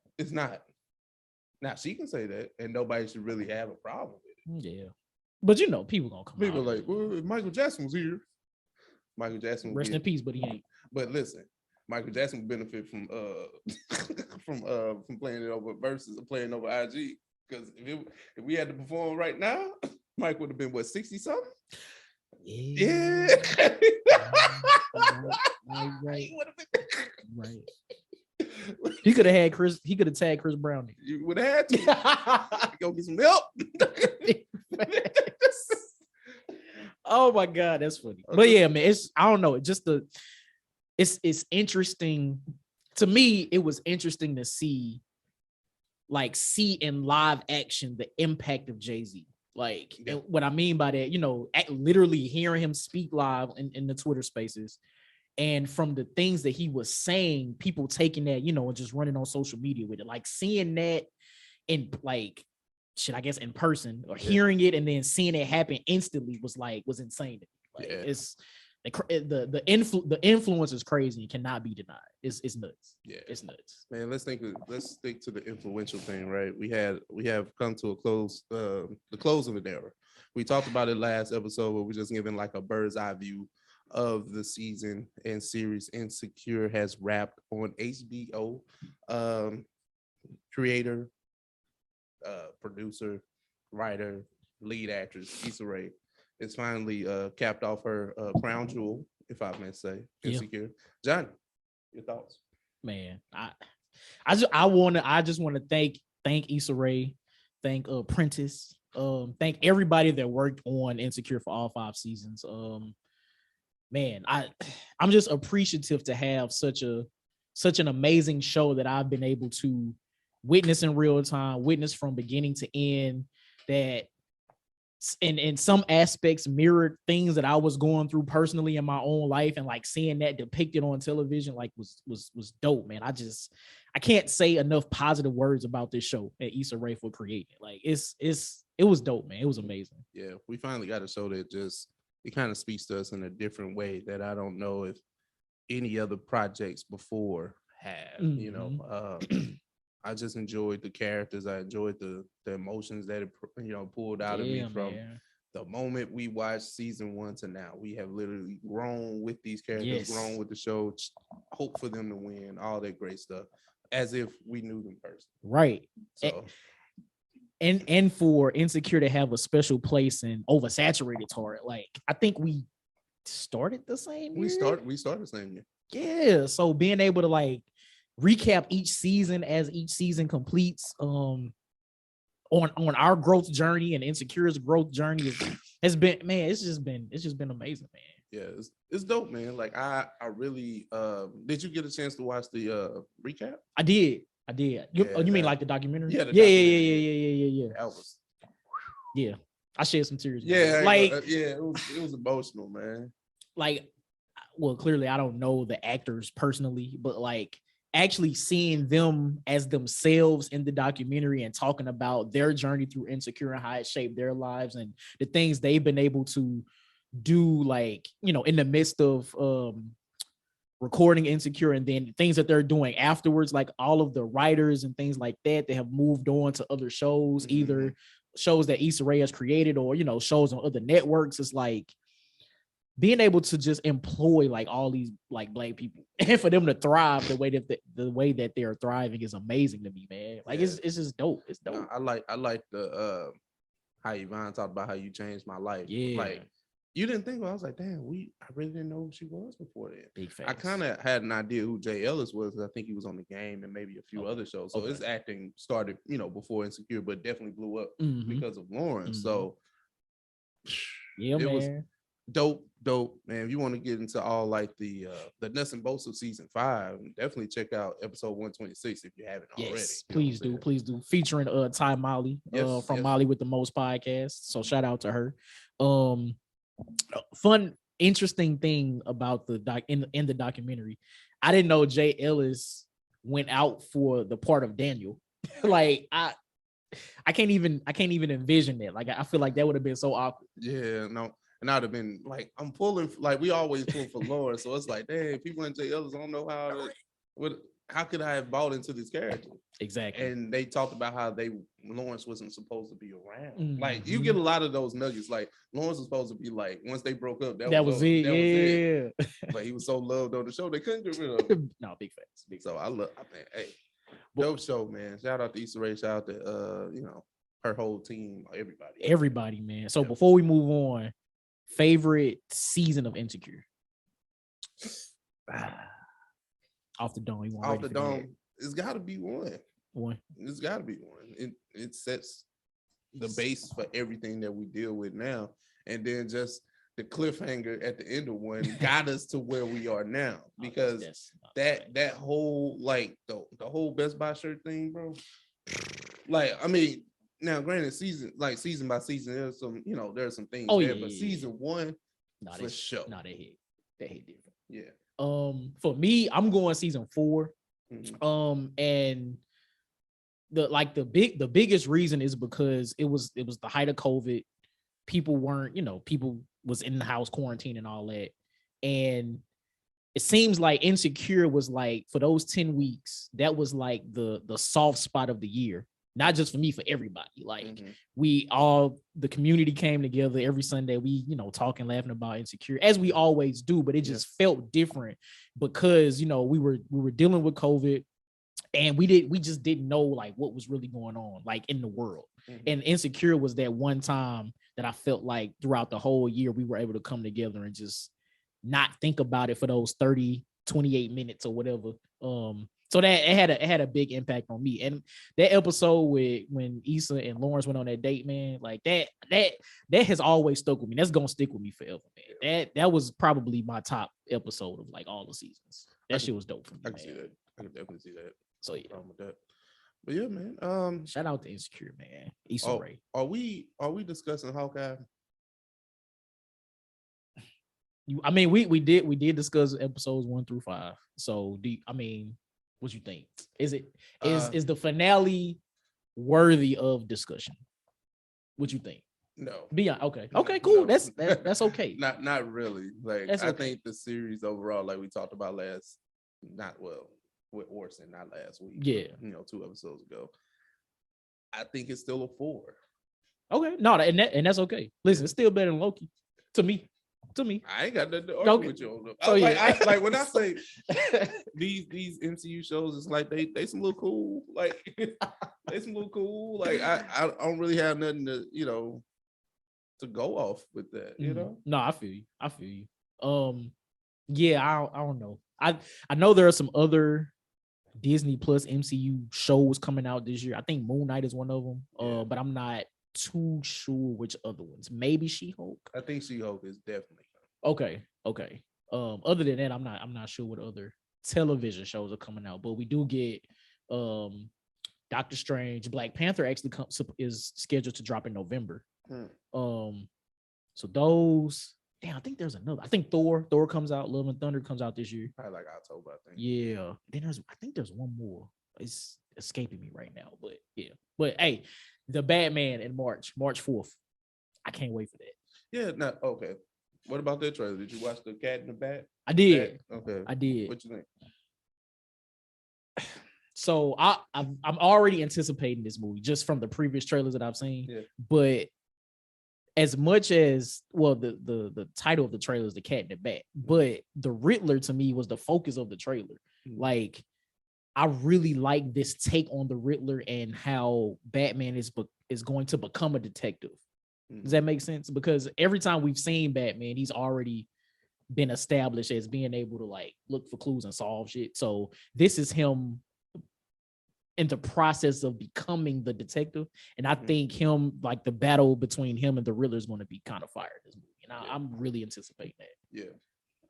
Now she can say that, and nobody should really have a problem with it. Yeah, but people gonna come. People like, well, if Michael Jackson was here, Michael Jackson. Rest in peace, but he ain't. But listen. Michael Jackson would benefit from playing it over versus playing over IG, because if we had to perform right now, Mike would have been 60 something. Yeah. Right. He could have had Chris. He could have tagged Chris Brown. You would have had to go get some help. Oh my God, that's funny. Okay. But yeah, man, I don't know. It's interesting to me. It was interesting to see in live action the impact of Jay-Z. Like, and what I mean by that, literally hearing him speak live in the Twitter spaces, and from the things that he was saying, people taking that, and just running on social media with it. Like seeing that in in person, or hearing it and then seeing it happen instantly was insane. Like, it's. The influence is crazy and cannot be denied. It's nuts. Yeah, it's nuts. Man, let's stick to the influential thing, right? We have come to a close, the close of an era. We talked about it last episode, but we're just giving like a bird's eye view of the season and series. Insecure has wrapped on HBO. Creator, producer, writer, lead actress Issa Rae is finally capped off her crown jewel, if I may say. Insecure. Johnnie, your thoughts? Man, I just want to thank Issa Rae, thank Prentice, thank everybody that worked on Insecure for all 5 seasons. Man, I'm just appreciative to have such an amazing show that I've been able to witness in real time, witness from beginning to end, that in some aspects mirrored things that I was going through personally in my own life, and like seeing that depicted on television was dope, man. I can't say enough positive words about this show that Issa Rae for creating. Like it was dope, man. It was amazing. Yeah, we finally got a show that it kind of speaks to us in a different way that I don't know if any other projects before have. I just enjoyed the characters. I enjoyed the emotions that it pulled out of me from the moment we watched season 1 to now. We have literally grown with these characters, grown with the show, hope for them to win, all that great stuff, as if we knew them personally. Right. So, and for Insecure to have a special place in oversaturated Torrent, like I think we started the same year. We started the same year. Yeah. So being able to like recap each season as each season completes on our growth journey and Insecure's growth journey has been, man, it's just been amazing, man. Yeah, it's dope, man. Like I really did you get a chance to watch the recap? I did. You mean like the documentary? Yeah, yeah. That was yeah. I shed some tears. Yeah, like it was emotional, man. Like, well, clearly I don't know the actors personally, but like actually seeing them as themselves in the documentary and talking about their journey through Insecure and how it shaped their lives and the things they've been able to do, like, in the midst of recording Insecure and then things that they're doing afterwards, like all of the writers and things like that, they have moved on to other shows, either shows that Issa Rae has created or, you know, shows on other networks. It's like being able to just employ like all these like Black people and for them to thrive the way that they're thriving is amazing to me, man. Like it's just dope. It's dope. No, I like the how Yvonne talked about how you changed my life. Yeah. Like you didn't think about it. I was like, damn, I really didn't know who she was before then. Big facts. I kind of had an idea who Jay Ellis was because I think he was on The Game and maybe a few other shows. So his acting started, you know, before Insecure, but definitely blew up because of Lawrence. So yeah, it man. was dope, man. If you want to get into all like the nuts and bolts of season 5, definitely check out episode 126 if you haven't already. Yes, please do. Featuring Ty Molly from Molly with the Most podcast. So shout out to her. Fun, interesting thing about the in the documentary, I didn't know Jay Ellis went out for the part of Daniel. Like I can't even envision that. Like I feel like that would have been so awkward. Yeah, no. And I'd have been like, I'm pulling, like we always pull for Lauren. So it's like, damn, people in Jay Ellis don't know how could I have bought into this character? Exactly. And they talked about how Lawrence wasn't supposed to be around. Like you get a lot of those nuggets. Like Lawrence was supposed to be like, once they broke up, that was it. That was it. But he was so loved on the show, they couldn't get rid of him. No, big facts. So I think, hey, dope show, man. Shout out to Issa Rae, shout out to you know, her whole team, everybody, man. So before we move on, favorite season of Insecure? Off the dome. Off the dome. It's got to be one. One. It's got to be one. It sets the base for everything that we deal with now, and then just the cliffhanger at the end of one got us to where we are now. Because that whole like the whole Best Buy shirt thing, bro. Like I mean. Now, granted, season by season, there's some, you know, there's some things there, but season 1, for sure. No, they hit different. Yeah. For me, I'm going season 4. And the biggest reason is because it was the height of COVID. People was in the house quarantine and all that. And it seems like Insecure was like, for those 10 weeks, that was like the soft spot of the year. Not just for me, for everybody. Like the community came together every Sunday. We, you know, talking, laughing about Insecure as we always do, but it just felt different because, you know, we were dealing with COVID and we just didn't know like what was really going on like in the world. And Insecure was that one time that I felt like throughout the whole year, we were able to come together and just not think about it for those 28 minutes or whatever. So that it had a big impact on me. And that episode when Issa and Lawrence went on that date, man, like that has always stuck with me. That's gonna stick with me forever, man. That was probably my top episode of like all the seasons. That shit was dope for me. I can see that. I can definitely see that. So yeah. With that. But yeah, man. Shout out to Insecure, man. Issa Rae. Are we discussing Hawkeye? We did discuss episodes 1 through 5. So what you think? Is the finale worthy of discussion? What you think? No. Beyond okay, cool. No. That's okay. Not really. Like I think the series overall, like we talked about with Orson, not last week. Yeah. But, you know, 2 episodes ago. I think it's still a 4. Okay. No, and that's okay. Listen, it's still better than Loki. To me. I ain't got nothing to argue with you on them. So like when I say these MCU shows, it's like they some little cool. Like they some little cool. Like I don't really have nothing to, you know, to go off with that, you know? No, I feel you. Yeah, I don't know. I know there are some other Disney Plus MCU shows coming out this year. I think Moon Knight is one of them. But I'm not too sure which other ones. Maybe She-Hulk. I think She-Hulk is definitely okay. Other than that, I'm not sure what other television shows are coming out, but we do get Doctor Strange. Black Panther actually is scheduled to drop in November. So those, I think there's another. I think Thor comes out. Love and Thunder comes out this year. Probably like October, I think. Yeah. Then I think there's one more. It's escaping me right now, but yeah. But hey, the Batman in March 4th. I can't wait for that. Yeah, okay. What about that trailer? Did you watch the Cat in the Bat? I did. Okay. I did. What you think? So I'm already anticipating this movie just from the previous trailers that I've seen. Yeah. But as much as the title of the trailer is The Cat in the Bat, but the Riddler to me was the focus of the trailer. Mm-hmm. Like, I really like this take on the Riddler and how Batman is going to become a detective. Mm-hmm. Does that make sense? Because every time we've seen Batman, he's already been established as being able to like look for clues and solve shit. So this is him in the process of becoming the detective. And I think him, like the battle between him and the Riddler is going to be kind of fire this movie. And I'm really anticipating that. Yeah.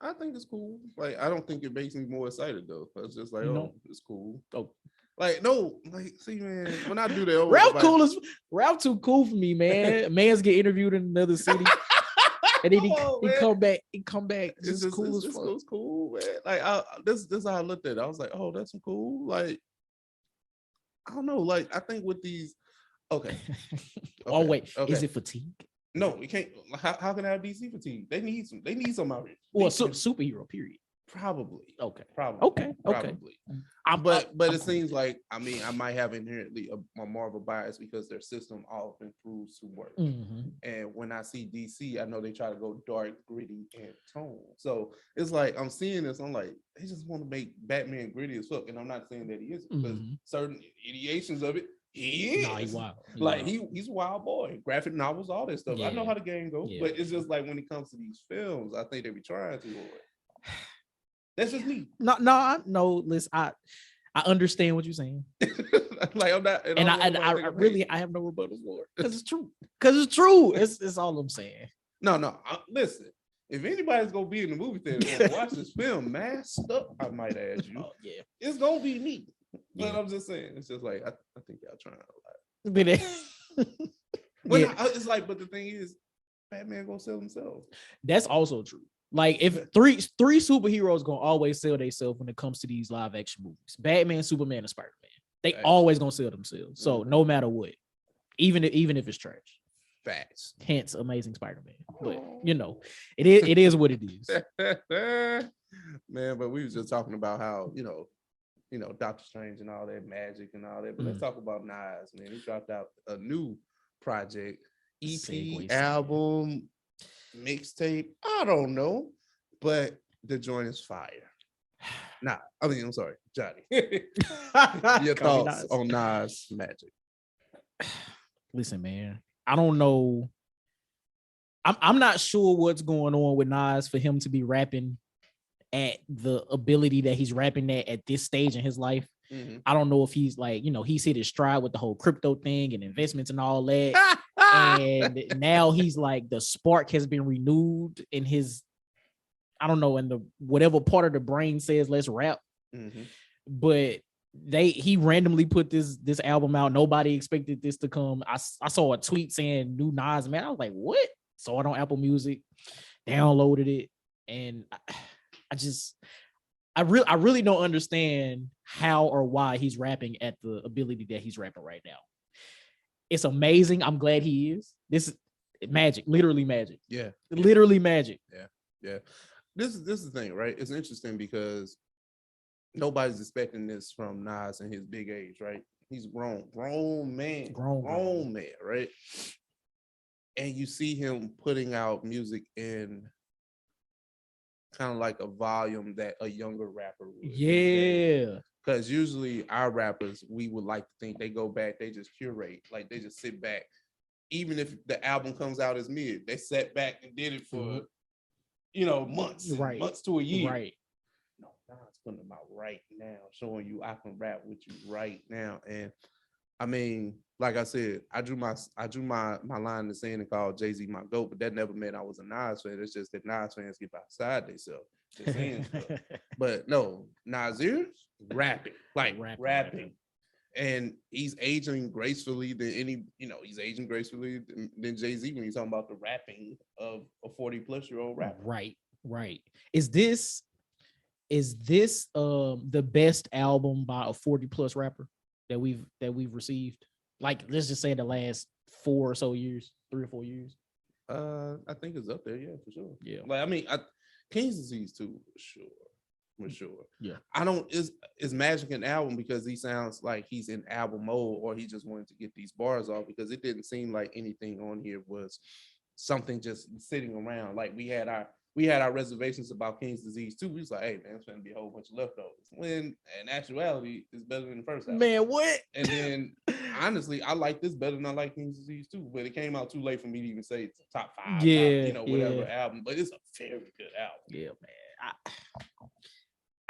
I think it's cool. Like, I don't think it makes me more excited though. It's just like, it's cool. Oh, like, no, like, see, man, when I do that, Ralph too cool for me, man. Man's get interviewed in another city. And then he come back. It's just cool as fuck. It's cool, man. Like, this is how I looked at it. I was like, oh, that's cool. Like, I don't know. Like, I think with these, okay. Oh wait, is it fatigue? No, we can't. How can I have DC fatigue? They need some out here. Well, superhero period. Probably. Okay. Probably. Okay. Probably. But it seems like, I mean, I might have inherently a more of a bias because their system often proves to work. Mm-hmm. And when I see DC, I know they try to go dark, gritty, and tone. So it's like I'm seeing this. I'm like, they just want to make Batman gritty as fuck. And I'm not saying that he isn't, because certain ideations of it, he is. Nah, he's wild. He's a wild boy. Graphic novels, all that stuff. Yeah. I know how the game goes, but it's just like when it comes to these films, I think they be trying too hard. That's just me. No. Listen, I understand what you're saying. Like, I'm not, and I really, I have no rebuttal for it because it's true. It's all I'm saying. No. Listen, if anybody's gonna be in the movie theater and watch this film masked up, I might ask you. Oh, yeah, it's gonna be me. But I'm just saying, it's just like I think y'all trying a lot. It's like, but the thing is, Batman gonna sell himself. That's also true. Like, if three superheroes gonna always sell themselves when it comes to these live action movies: Batman, Superman, and Spider-Man. They always gonna sell themselves. So no matter what, even if it's trash. Facts. Hence, Amazing Spider-Man. But it is what it is. Man, but we was just talking about how Doctor Strange and all that magic and all that. But let's talk about Nas, man. He dropped out a new project, EP, album, mixtape. I don't know, but the joint is fire. I'm sorry, Johnnie. Your thoughts on Nas Magic? Listen, man, I don't know. I'm not sure what's going on with Nas for him to be rapping at the ability that he's rapping at this stage in his life. Mm-hmm. I don't know if he's like, he's hit his stride with the whole crypto thing and investments and all that. And now he's like, the spark has been renewed in his, I don't know, in the whatever part of the brain says let's rap. Mm-hmm. But he randomly put this album out. Nobody expected this to come. I saw a tweet saying new Nas, man. I was like, what? Saw it on Apple Music, downloaded it, and I really don't understand how or why he's rapping at the ability that he's rapping right now. It's amazing. I'm glad he is. This is magic, literally magic. Yeah. Literally magic. Yeah. This is the thing, right? It's interesting because nobody's expecting this from Nas in his big age, right? He's grown man, right? And you see him putting out music in kind of like a volume that a younger rapper would. Yeah. Because usually our rappers, we would like to think they go back, they just curate, like they just sit back. Even if the album comes out as mid, they sat back and did it for, months, right, months to a year. Right. No, Nas putting them out right now, showing you I can rap with you right now. And I mean, like I said, I drew my line in the sand and called Jay-Z my GOAT, but that never meant I was a Nas fan. It's just that Nas fans get outside themselves. But no, Nasir rapping. And he's aging gracefully than he's aging gracefully than Jay-Z when he's talking about the rapping of a 40-plus-year-old rapper. Right. Is this the best album by a 40-plus rapper that we've received? Like, let's just say the last 3 or 4 years. I think it's up there, yeah, for sure. Yeah. Like I mean, King's Disease too, for sure. Yeah. I don't is Magic an album because he sounds like he's in album mode, or he just wanted to get these bars off, because it didn't seem like anything on here was something just sitting around. Like we had our reservations about King's Disease too. We was like, hey man, it's gonna be a whole bunch of leftovers. When in actuality, it's better than the first album. Man, what? And then honestly, I like this better than I like King's Disease too. But it came out too late for me to even say it's top 5, whatever album. But it's a very good album. Yeah, man.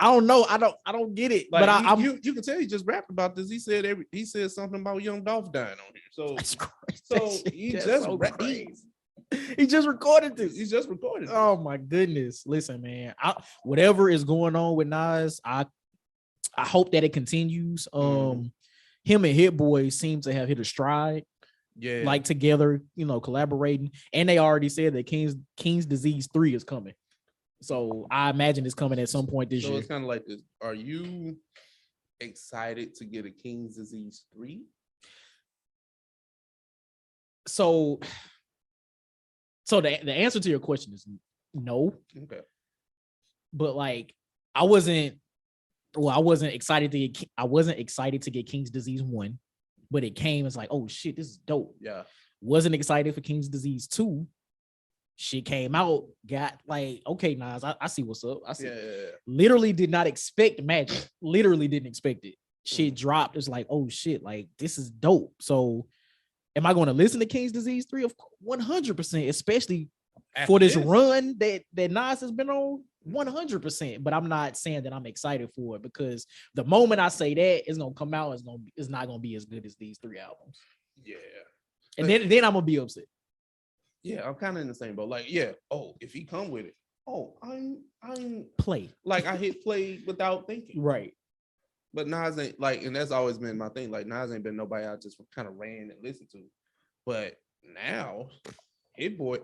I don't know. I don't get it. Like, but you can tell he just rapped about this. He said something about Young Dolph dying on here. So that's crazy. So he just crazy. He just recorded this. He just recorded this. Oh my goodness. Listen, man. Whatever is going on with Nas, I hope that it continues. Him and Hit Boy seem to have hit a stride. Yeah. Like together, collaborating. And they already said that King's Disease 3 is coming. So I imagine it's coming at some point this year. So it's kind of like this. Are you excited to get a King's Disease 3? So the answer to your question is no. Okay. But like I wasn't excited to get King's Disease 1, but it came as like, oh shit, this is dope. Yeah. Wasn't excited for King's Disease 2. Shit came out, got like, okay, Nas, I see what's up. I see. Yeah. Literally did not expect Magic. Literally didn't expect it. Shit dropped. It's like, oh shit, like this is dope. So am I going to listen to King's Disease 3? Of course, 100%, especially for this run that Nas has been on, 100%. But I'm not saying that I'm excited for it, because the moment I say that, it's gonna come out, it's not gonna be as good as these 3 albums. Yeah. And then I'm gonna be upset. Yeah, I'm kind of in the same boat. Like, yeah, if he come with it, I'm play. Like I hit play without thinking. Right. But Nas ain't like, and that's always been my thing. Like Nas ain't been nobody I just kind of ran and listened to. But now, Hit Boy,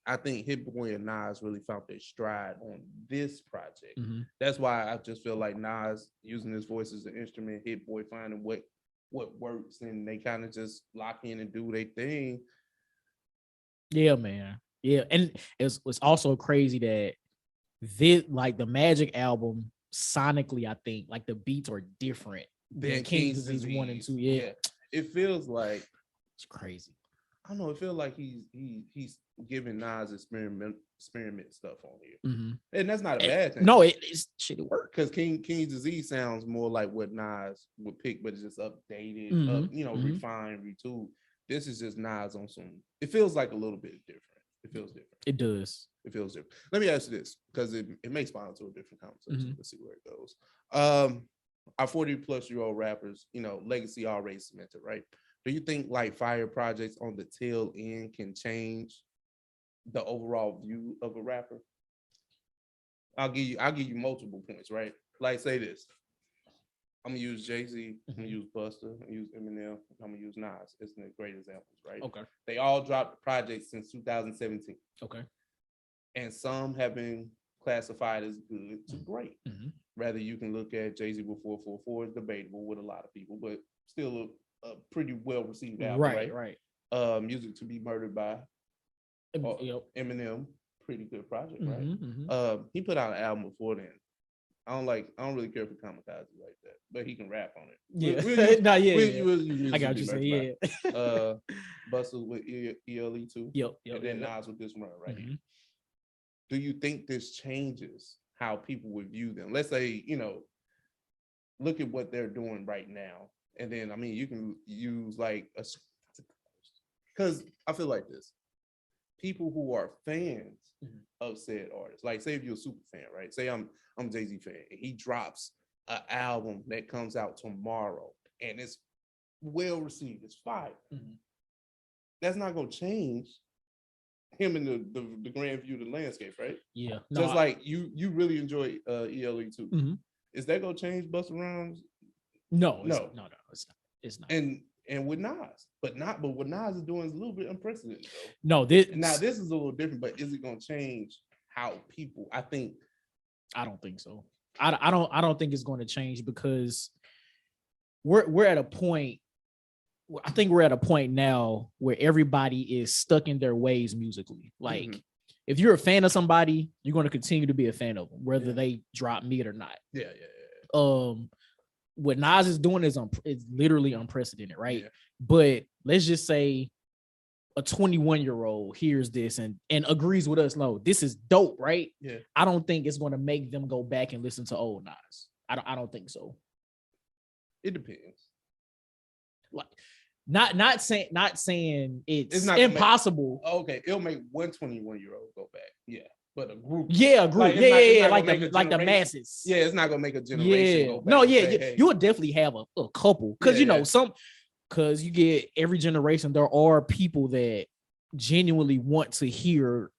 I think Hit Boy and Nas really found their stride on this project. Mm-hmm. That's why I just feel like Nas using his voice as an instrument, Hit Boy finding what works, and they kind of just lock in and do their thing. Yeah, man. Yeah, and it's also crazy that this, like the Magic album, sonically, I think like the beats are different than King's Disease 1 and 2. Yeah, it feels like it's crazy. I don't know. It feels like he's giving Nas experiment stuff on here, and that's not a bad thing. No, it's shit. It works because King's Disease sounds more like what Nas would pick, but it's just updated, refined, retooled. This is just Nas on some. It feels like a little bit different. It feels different. It does. It feels different. Let me ask you this, because it may spawn to a different conversation. Let's see where it goes. Our 40-plus-year-old rappers, legacy already cemented, right? Do you think like fire projects on the tail end can change the overall view of a rapper? I'll give you multiple points, right? Like say this. I'm gonna use Jay-Z, I'm gonna use Busta, I'm gonna use Eminem, I'm gonna use Nas. It's the great examples, right? Okay. They all dropped projects since 2017. Okay. And some have been classified as good to great. Rather, you can look at Jay-Z with 444 is debatable with a lot of people, but still a pretty well received album, right? Music to Be Murdered by Eminem, pretty good project, right? He put out an album before then. I don't really care for Kamikaze like that, but he can rap on it. I got what you saying. Yeah. Busta with ELE too. Yep. And then Nas with this run right here. Do you think this changes how people would view them? Let's say, look at what they're doing right now. And then, I mean, you can use like because I feel like this. People who are fans of said artists, like say if you're a super fan, right? Say I'm a Jay-Z fan, and he drops an album that comes out tomorrow and it's well received, it's fire. That's not gonna change him in the grand view of the landscape, right? Yeah. Just like you really enjoy ELE too. Is that gonna change Busta Rhymes? No, it's not. And with Nas, but what Nas is doing is a little bit unprecedented though. No, this is a little different, but is it gonna change how people? I don't think so. I don't think it's going to change, because we're at a point I think we're at a point now where everybody is stuck in their ways musically. Like, if you're a fan of somebody, you're going to continue to be a fan of them, whether they drop meat or not. Yeah. What Nas is doing is literally unprecedented, right? Yeah. But let's just say a 21-year-old hears this and agrees with us. No, this is dope, right? Yeah. I don't think it's going to make them go back and listen to old Nas. I don't think so. It depends. Like, not saying it's not impossible. Okay, it'll make one 21-year-old go back. Yeah. But a group. Yeah, a group. Like the masses. Yeah, it's not gonna make a generation go back. No, yeah, say, hey. you would definitely have a couple. Because because you get every generation, there are people that genuinely want to hear,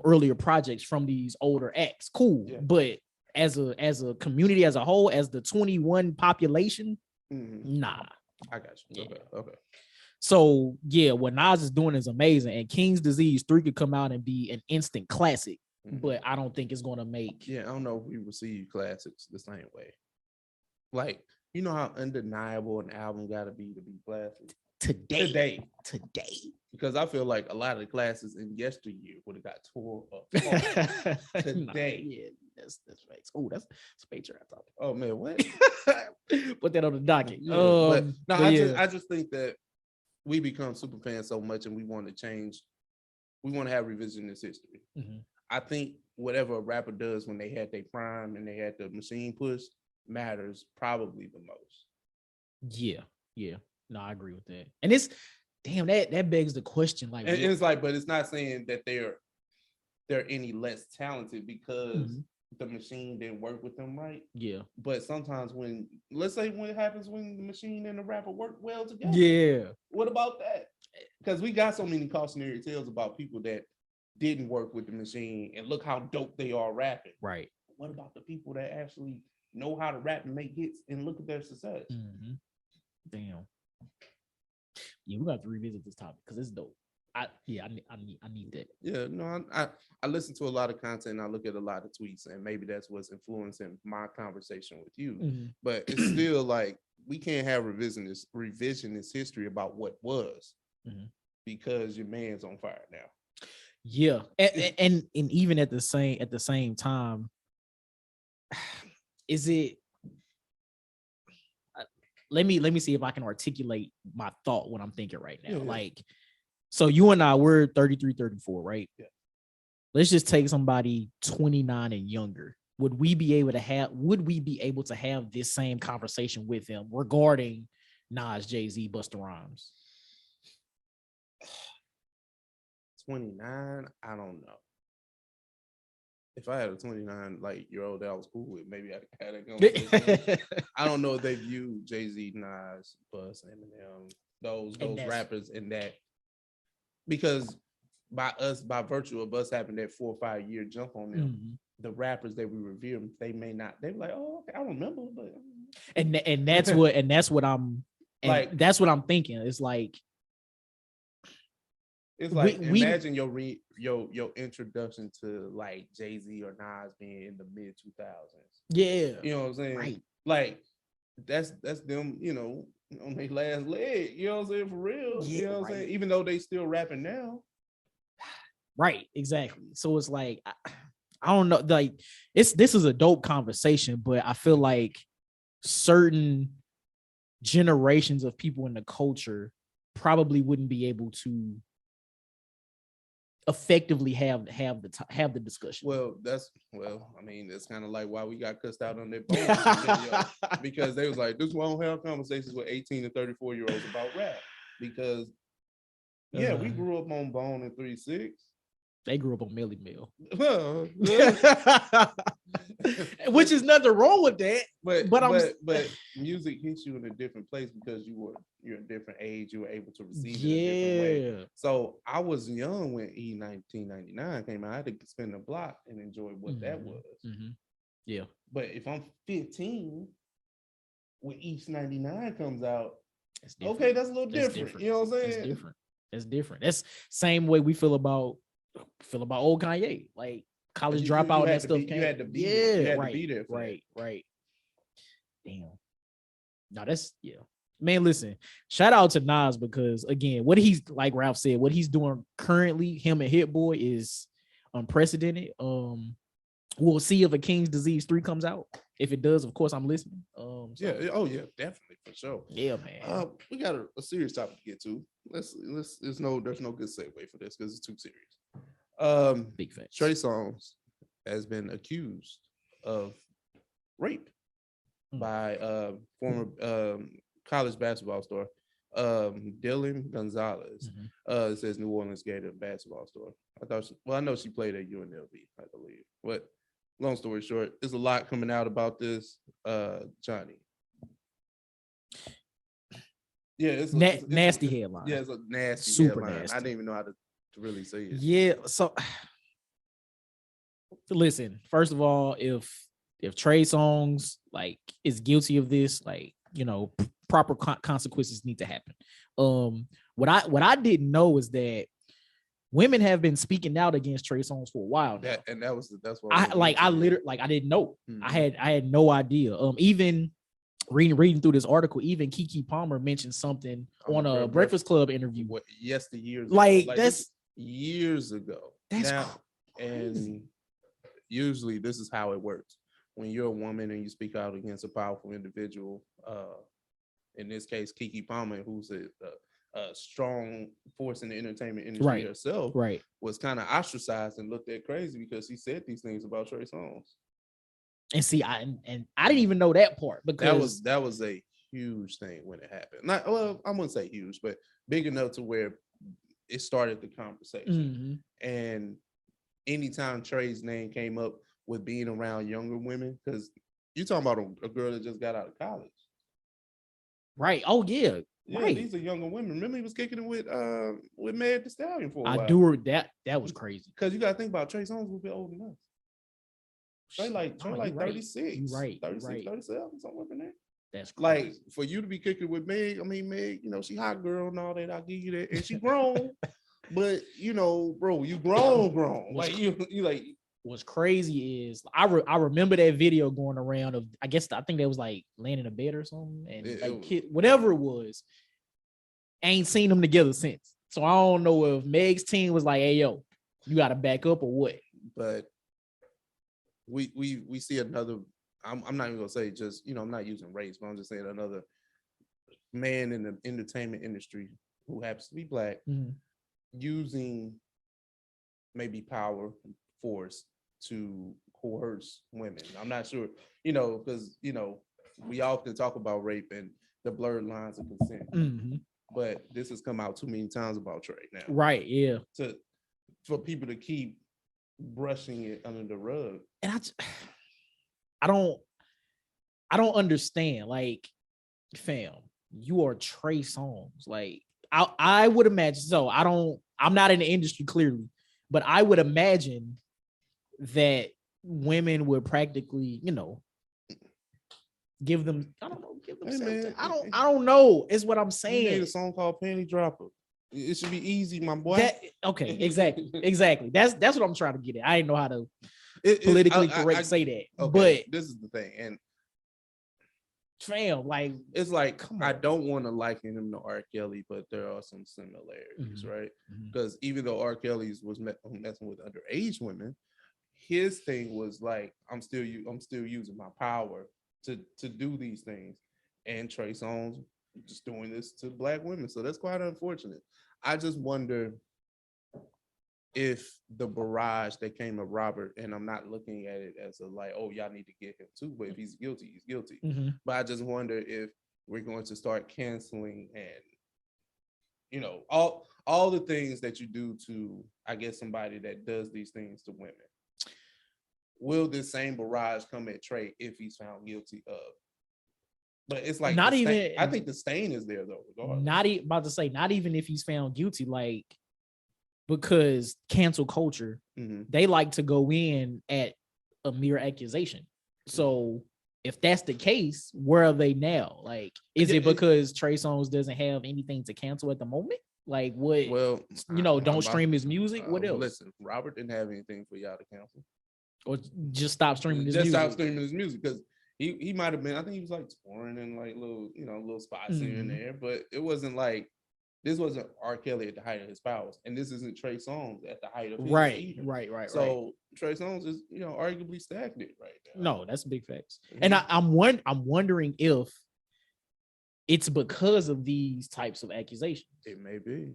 earlier projects from these older acts. Cool. Yeah. But as a community as a whole, as the 21 population, nah. I got you. Yeah. Okay. So yeah, what Nas is doing is amazing. And King's Disease 3 could come out and be an instant classic, but I don't think it's gonna make. Yeah, I don't know if we receive classics the same way. Like, you know how undeniable an album gotta be classic? Today. Because I feel like a lot of the classes in yesteryear would have got tore up today. Yeah, that's right. Oh, that's Spacer I thought. Oh man, what? Put that on the docket. I just think that we become super fans so much and we want to change. We want to have revisionist history. I think whatever a rapper does when they had their prime and they had the machine push matters probably the most. Yeah. No, I agree with that. And it's that begs the question. Like, and it's like, but it's not saying that they're any less talented because the machine didn't work with them right. Yeah. But sometimes let's say when it happens when the machine and the rapper work well together. Yeah. What about that? Because we got so many cautionary tales about people that didn't work with the machine and look how dope they are rapping. Right. What about the people that actually know how to rap and make hits and look at their success? Damn. Yeah, we got to revisit this topic because it's dope. I need that. Yeah, no, I listen to a lot of content and I look at a lot of tweets and maybe that's what's influencing my conversation with you. But it's still like we can't have revisionist history about what was because your man's on fire now. Yeah, and even at the same time, is it? Let me see if I can articulate my thought when I'm thinking right now. Yeah. Like, so you and I, we're 33, 34, right? Yeah. Let's just take somebody 29 and younger. Would we be able to have this same conversation with them regarding Nas, Jay-Z, Busta Rhymes? 29, I don't know. If I had a 29 year old that I was cool with, maybe I had a conversation. I don't know if they view Jay-Z, Nas, Bus, Eminem, those rappers in that, because by virtue of us having that 4 or 5 year jump on them, the rappers that we revere, they may not. They be like, oh, okay, I remember, but that's what I'm like. That's what I'm thinking. It's like imagine your introduction to like Jay-Z or Nas being in the mid 2000s. Yeah, you know what I'm saying. Right. Like that's them. On their last leg. You know what I'm saying, for real. Yeah, you know what I'm saying. Even though they still rapping now. Right. Exactly. So it's like I don't know. Like this is a dope conversation, but I feel like certain generations of people in the culture probably wouldn't be able to effectively have the discussion. I mean, it's kind of like why we got cussed out on their phone because they was like, this won't have conversations with 18 and 34 year olds about rap because we grew up on Bone and 3-6. They grew up on Millie Mill. Which is nothing wrong with that. But music hits you in a different place because you're a different age, you were able to receive it a different way. So I was young when E1999 came out. I had to spin the block and enjoy what that was. Yeah. But if I'm 15 when E99 comes out, okay, that's a little different. You know what I'm saying? That's different. That's same way we feel about old Kanye. Like college dropout and stuff. You had to be there. Right. Damn. No, that's Man, listen, shout out to Nas because again, what he's like Ralph said, what he's doing currently, him and Hit Boy is unprecedented. We'll see if A King's Disease 3 comes out. If it does, of course, I'm listening. Yeah. Oh yeah, definitely for sure. Yeah, man. We got a serious topic to get to. There's no good segue for this because it's too serious. Big facts. Trey Songz has been accused of rape by former college basketball star Dylan Gonzalez. It says New Orleans Gator basketball star. I know she played at UNLV, I believe. But long story short, there's a lot coming out about this. Johnnie. Yeah, it's nasty headline. Yeah, it's a nasty super headline. nasty. I didn't even know how to really say it. Yeah, so listen, first of all, if Trey Songz like is guilty of this, like, you know, proper consequences need to happen. What I didn't know is that women have been speaking out against Trey Songz for a while now. That's what I literally I didn't know. I had no idea. Even reading through this article, even Keke Palmer mentioned something on a Breakfast Club interview. Years ago. Like that's years ago. And usually this is how it works. When you're a woman and you speak out against a powerful individual, in this case, Keke Palmer, who's a strong force in the entertainment industry herself, was kind of ostracized and looked at crazy because he said these things about Trey Songz. And see, I didn't even know that part because that was a huge thing when it happened. I wouldn't say huge, but big enough to where it started the conversation. And anytime Trey's name came up with being around younger women, because you're talking about a girl that just got out of college. Right. Oh yeah. Yeah, right. These are younger women. Remember, he was kicking it with Meg Thee Stallion for a while. I do that was crazy. Because you gotta think about Trey Songz will be old enough. Trey like 36. You're right. 36, right. 37, something in there. That's crazy. Like for you to be kicking with Meg, I mean, Meg, you know, she hot girl and all that. I'll give you that. And she grown, but you know, bro, you grown. Like you like what's crazy is I remember that video going around of I think that was like laying in a bed or something, and whatever it was. Ain't seen them together since. So I don't know if Meg's team was like, "Hey, yo, you got to back up or what." But we see another. I'm not even gonna say just, you know, I'm not using race, but I'm just saying another man in the entertainment industry who happens to be black, using maybe power, force to coerce women. I'm not sure, you know, because you know we often talk about rape and the blurred lines of consent. But this has come out too many times about Trey now. Right, yeah. For people to keep brushing it under the rug. And I don't understand. Like, fam, you are Trey Songz. Like, I would imagine, so I'm not in the industry clearly, but I would imagine that women would practically, you know, give them hey, I don't know is what I'm saying. You made a song called Panty Dropper. It should be easy, my boy. Okay, exactly. That's what I'm trying to get at. I didn't know how to politically correct say that. Okay, but this is the thing, and fam, like it's like I don't want to liken him to R. Kelly, but there are some similarities, right? Because even though R. Kelly's was messing with underage women, his thing was like, I'm still using my power to do these things, and Trey Songz just doing this to black women. So that's quite unfortunate. I just wonder if the barrage that came of Robert, and I'm not looking at it as a like, oh, y'all need to get him too, but if he's guilty, he's guilty. But I just wonder if we're going to start canceling and, you know, all the things that you do to, I guess, somebody that does these things to women. Will this same barrage come at Trey if he's found guilty of? But it's like not even. I think the stain is there though. Regardless. Not even if he's found guilty, like, because cancel culture, they like to go in at a mere accusation. So if that's the case, where are they now? Like, is it because Trey Songz doesn't have anything to cancel at the moment? Like, what? Well, you know, don't stream his music. What else? Listen, Robert didn't have anything for y'all to cancel. Or just stop streaming his music. Just stop streaming his music because He might have been. I think he was like touring in like little spots here and there, but it wasn't like this wasn't R. Kelly at the height of his powers, and this isn't Trey Songz at the height of his either. Right. So Trey Songz is arguably stagnant right now. No, that's big facts. And I'm wondering if it's because of these types of accusations. It may be.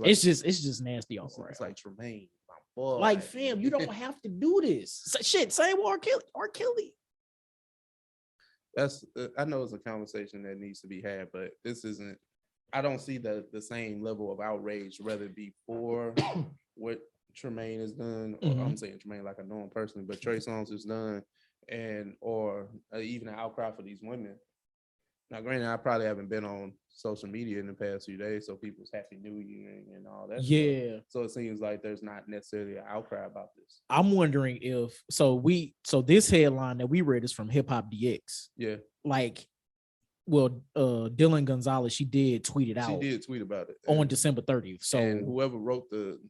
It's just nasty all around. It's like Tremaine, my boy. Like, fam, you don't have to do this. Shit, same with R. Kelly. That's I know it's a conversation that needs to be had, but this isn't. I don't see the same level of outrage, whether it be for what Tremaine has done, or I'm saying Tremaine like I know him personally, but Trey Songz has done, or even an outcry for these women. Now, granted, I probably haven't been on social media in the past few days, so people's Happy New Year and all that. Yeah. Stuff. So it seems like there's not necessarily an outcry about this. I'm wondering if so this headline that we read is from Hip Hop DX. Yeah. Like, well, Dylan Gonzalez, she did tweet it out. She did tweet about it on December 30th. So and whoever wrote the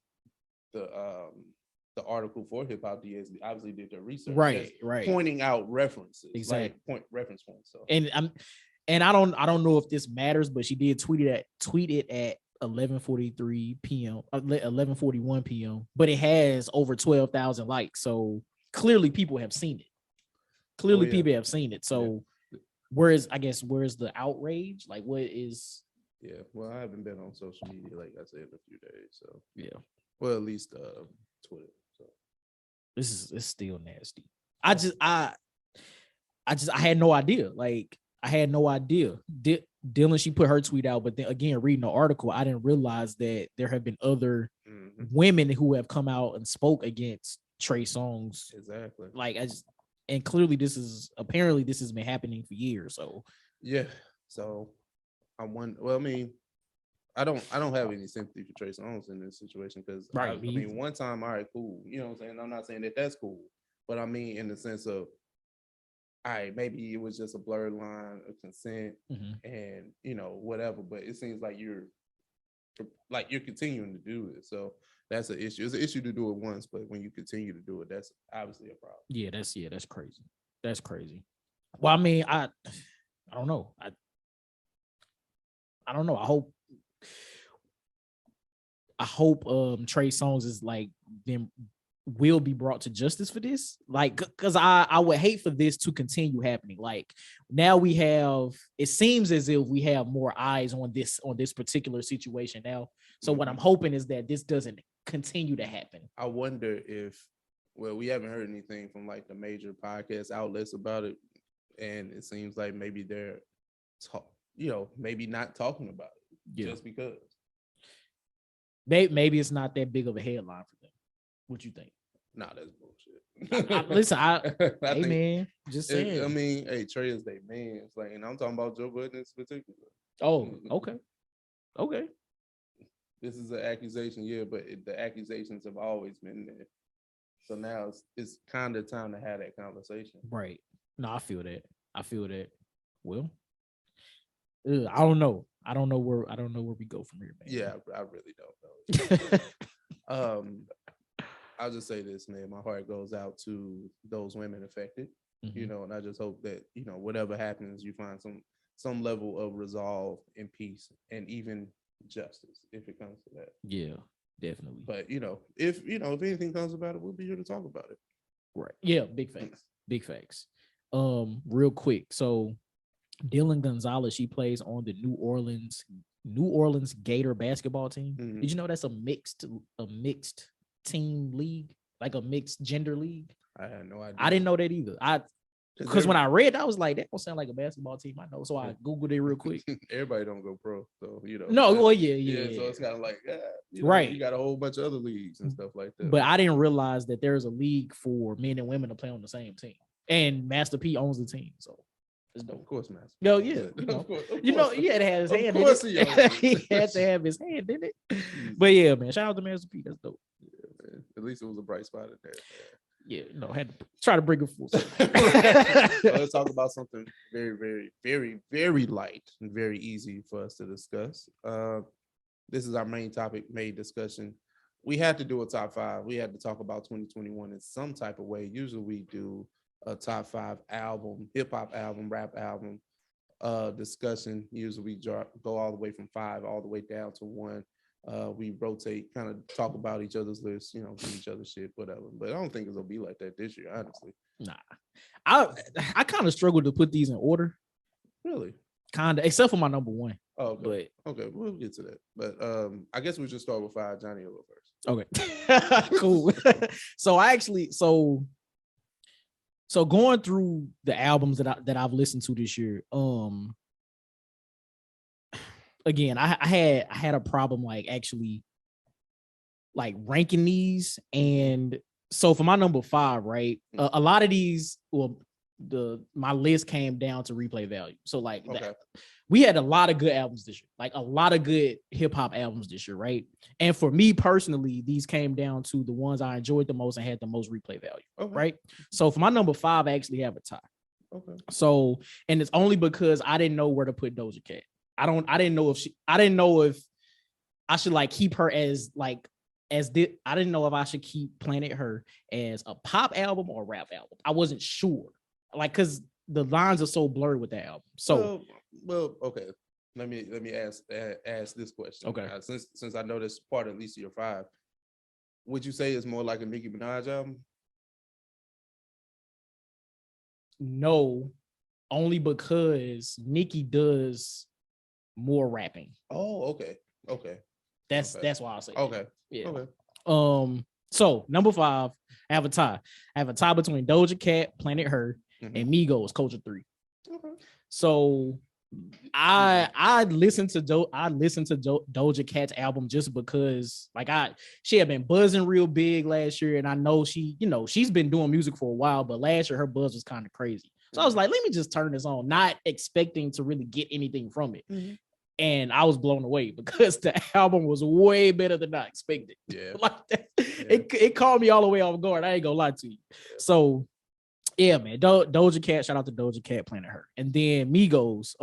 article for Hip Hop DX obviously did their research. Right. Pointing out references. Exactly. Like reference points. So And I don't know if this matters, but she did tweet it at 11:43 p.m. 11:41 p.m. But it has over 12,000 likes, so clearly people have seen it. People have seen it. So where's the outrage? Like, what is? Yeah, well, I haven't been on social media like I said in a few days, so yeah. Well, at least Twitter. So it's still nasty. I had no idea. Like. I had no idea. Dylan, she put her tweet out, but then again, reading the article, I didn't realize that there have been other women who have come out and spoke against Trey Songz. Exactly. Like and clearly this has been happening for years. So yeah. So I wonder. Well, I mean, I don't have any sympathy for Trey Songz in this situation because I mean, one time, all right, cool. You know what I'm saying? I'm not saying that that's cool, but I mean, in the sense of. All right, maybe it was just a blurred line of consent and whatever, but it seems like you're continuing to do it. So that's an issue. It's an issue to do it once, but when you continue to do it, that's obviously a problem. Yeah, that's crazy. That's crazy. Well, I mean, I don't know. I don't know. I hope Trey Songz is like them will be brought to justice for this, like, because I would hate for this to continue happening. Like, now it seems as if we have more eyes on this particular situation now. So what I'm hoping is that this doesn't continue to happen. I wonder if, well, we haven't heard anything from like the major podcast outlets about it, and it seems like maybe they're maybe not talking about it just because. Maybe it's not that big of a headline for them. What you think? Nah, that's bullshit. Listen, hey man, just saying. I mean, hey, Trey is their man. It's like, and I'm talking about Joe Budden in particular. Oh, okay. This is an accusation, but the accusations have always been there. So now it's kind of time to have that conversation. Right. No, I feel that. Well, I don't know. I don't know where we go from here, man. Yeah, I really don't know. I'll just say this, man. My heart goes out to those women affected, and I just hope that, whatever happens, you find some level of resolve and peace and even justice if it comes to that. Yeah, definitely. But, if anything comes about it, we'll be here to talk about it. Right. Yeah, big facts. Real quick. So Dylan Gonzalez, she plays on the New Orleans Gator basketball team. Did you know that's a mixed team league, like a mixed gender league? I had no idea. I didn't know that either. Because when I read that, I was like, that don't sound like a basketball team I know. So I Googled it real quick. Everybody don't go pro, so No, well, yeah. So it's kind of like, right. You got a whole bunch of other leagues and stuff like that. But I didn't realize that there's a league for men and women to play on the same team, and Master P owns the team. So of course, Master P. No, yeah. He had to have his hand. Of course, he had to have his hand in it. But yeah, man, shout out to Master P. That's dope. Yeah, man. At least it was a bright spot in there. Yeah, had to try to bring it full. Let's talk about something very, very, very, very light and very easy for us to discuss. This is our main discussion. We had to do a top 5. We had to talk about 2021 in some type of way. Usually we do a top 5 album, hip hop album, rap album discussion. Usually we go all the way from 5 all the way down to 1. We rotate, kind of talk about each other's lists, give each other shit, whatever. But I don't think it's gonna be like that this year, honestly. Nah, I kind of struggled to put these in order. Really? Kind of, except for my number 1. Oh, okay. But okay, we'll get to that. But I guess we should start with 5. Johnnie will go first. Okay, cool. So going through the albums that I've listened to this year, again, I had a problem like actually like ranking these, and so for my number 5, right, a lot of these, my list came down to replay value. So like we had a lot of good albums this year, like a lot of good hip hop albums this year, right? And for me personally, these came down to the ones I enjoyed the most and had the most replay value, right? So for my number 5, I actually have a tie. Okay. So, and it's only because I didn't know where to put Doja Cat. I didn't know if I should like keep her as like I didn't know if I should keep Planet Her as a pop album or a rap album. I wasn't sure, like, because the lines are so blurred with that album. So, well, okay. Let me ask this question. Okay. Since I know this part at least of your 5, would you say it's more like a Nicki Minaj album? No, only because Nicki does more rapping. Oh, okay. That's why I say. Okay. Yeah. Okay. So number 5, I have a tie. I have a tie between Doja Cat, Planet Her, and Migos, Culture 3. Okay. So I listened to Doja Cat's album just because like she had been buzzing real big last year, and I know she's been doing music for a while, but last year her buzz was kind of crazy. So I was like, let me just turn this on, not expecting to really get anything from it. And I was blown away because the album was way better than I expected. Yeah. Like that. Yeah. It caught me all the way off guard. I ain't gonna lie to you. Yeah. So yeah, man. Doja Cat, shout out to Doja Cat, Planet Her. And then Migos.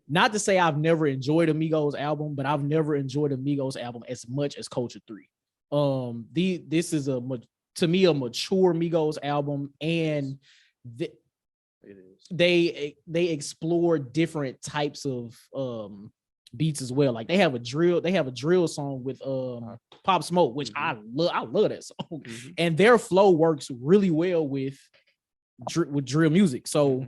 Not to say I've never enjoyed a Migos album, but I've never enjoyed a Migos album as much as Culture 3. This is to me a mature Migos album, and they explore different types of beats as well. Like they have a drill song with Pop Smoke, which I love that song. And their flow works really well with drill music. So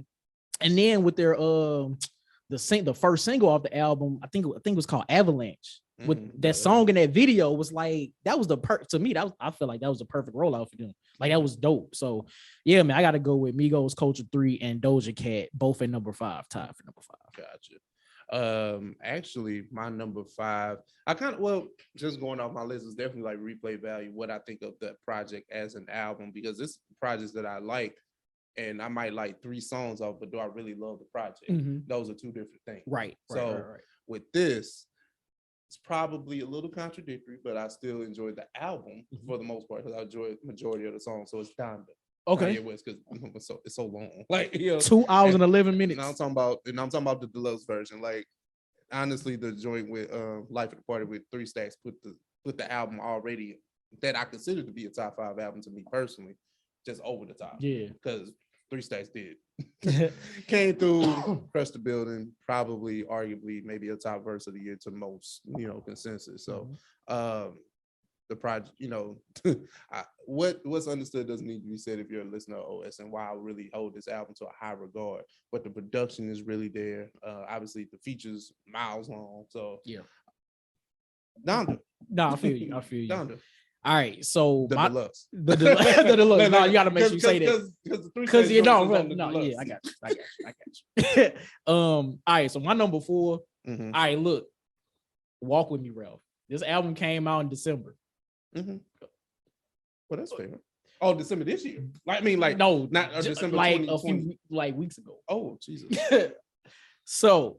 and then with their the first single off the album, I think it was called Avalanche. With that song in that video was like, that was to me, I feel like that was the perfect rollout for them. Like that was dope. So yeah, man, I gotta go with Migos, Culture 3, and Doja Cat, both at number 5, tied for number 5. Gotcha. Actually, my number 5, just going off my list, is definitely like replay value, what I think of that project as an album, because it's projects that I like, and I might like 3 songs off, but do I really love the project? Those are 2 different things. Right. With this, it's probably a little contradictory, but I still enjoyed the album for the most part, because I enjoyed the majority of the songs. So it's Donda. Okay. Because it's so long. Like 2 hours and 11 minutes. And I'm talking about the deluxe version. Like honestly, the joint with Life at the Party with 3 Stacks put the album already that I consider to be a top 5 album to me personally, just over the top. Yeah. Because 3 Stacks did. Came through, crushed the building, probably arguably maybe a top verse of the year to most, consensus. So the project, what's understood doesn't need to be said if you're a listener of OS, and why I really hold this album to a high regard. But the production is really there. Obviously the features miles long. So yeah. Donda. No, I feel you. Donda. All right, so the deluxe. The deluxe. No, you gotta make sure you say that. Because I got you. All right, so my number 4. All right, look. Walk with me, Ralph. This album came out in December. Well, that's fair. Oh, December this year. No, not December, like 2020. a few weeks ago. Oh, Jesus. So,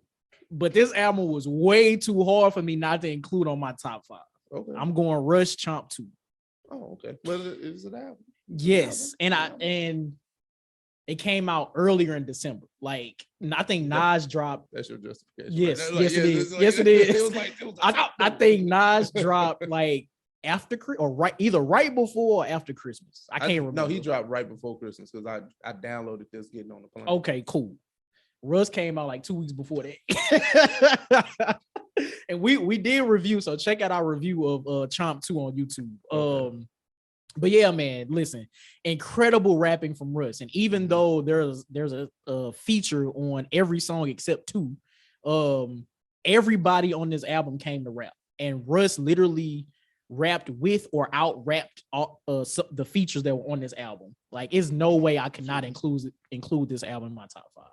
but this album was way too hard for me not to include on my top 5. Okay. I'm going Rush Chomp 2. Oh, okay. Well, is it album? Yes, and it came out earlier in December. Like I think Nas dropped. That's your justification. Yes, it is. Yes, it is. I think Nas dropped like after or either right before or after Christmas. I can't remember. No, he dropped right before Christmas because I downloaded this getting on the plane. Okay, cool. Russ came out like 2 weeks before that. And we did review, so check out our review of Chomp 2 on YouTube. Okay. But yeah, man, listen, incredible rapping from Russ. And even though there's a feature on every song except 2, everybody on this album came to rap. And Russ literally rapped with or out rapped the features that were on this album. Like, it's no way I could not include this album in my top 5, man.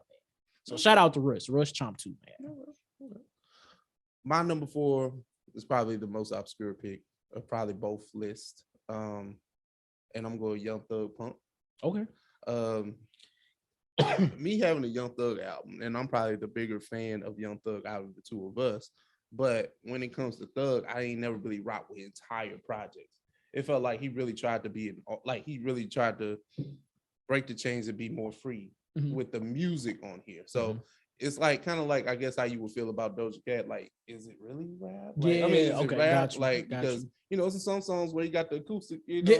So shout out to Russ Chomp 2, man. My number 4 is probably the most obscure pick of probably both lists. And I'm going Young Thug Pump. Okay. Me having a Young Thug album, and I'm probably the bigger fan of Young Thug out of the two of us. But when it comes to Thug, I ain't never really rocked with entire projects. It felt like he really tried to break the chains and be more free with the music on here. So it's like kind of like, I guess, how you would feel about Doja Cat. Like, is it really rap? Like, Yeah, I mean, is okay, it rap? got you, Like, got because you. it's some songs where he got the acoustic, like,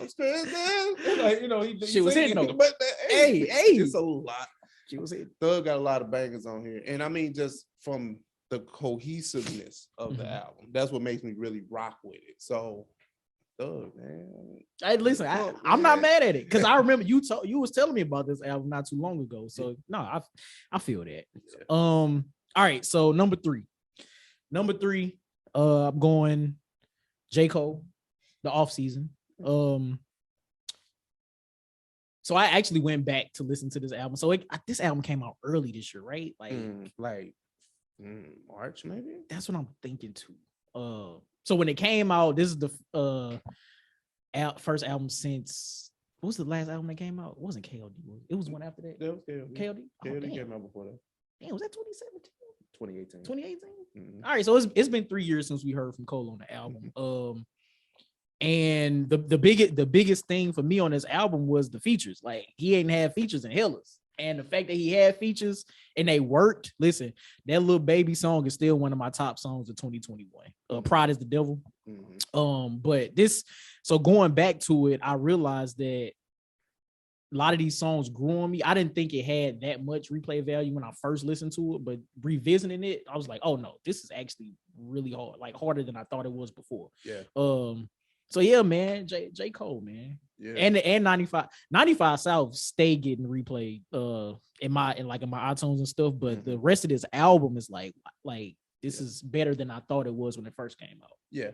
I'm stressed down. Like, she was hitting though. But Hey, it's a lot. She was hitting. Thug got a lot of bangers on here, and I mean, just from the cohesiveness of the album, that's what makes me really rock with it. So, Thug, man. Hey, listen, I'm not mad at it because I remember you was telling me about this album not too long ago. So no, I feel that. Yeah. All right, so number 3, I'm going J. Cole, the off season. So I actually went back to listen to this album. So this album came out early this year, right? Like March, maybe. That's what I'm thinking too. So when it came out, this is the first album since, what was the last album that came out? It wasn't KOD. It was one after that. That was KOD. KOD? KOD came out before that. Damn, was that 2017? 2018. 2018? All right, so it's been 3 years since we heard from Cole on the album. And the biggest thing for me on this album was the features. Like, he ain't had features in Hellas. And the fact that he had features and they worked. Listen, that Lil Baby song is still one of my top songs of 2021. Pride is the Devil. But so going back to it, I realized that a lot of these songs grew on me. I didn't think it had that much replay value when I first listened to it, but revisiting it, I was like, oh no, this is actually really hard, like harder than I thought it was before. Yeah. So yeah, man, J. Cole, man. Yeah. And 95 South stay getting replayed in my iTunes and stuff, but the rest of this album is like this is better than I thought it was when it first came out. Yeah.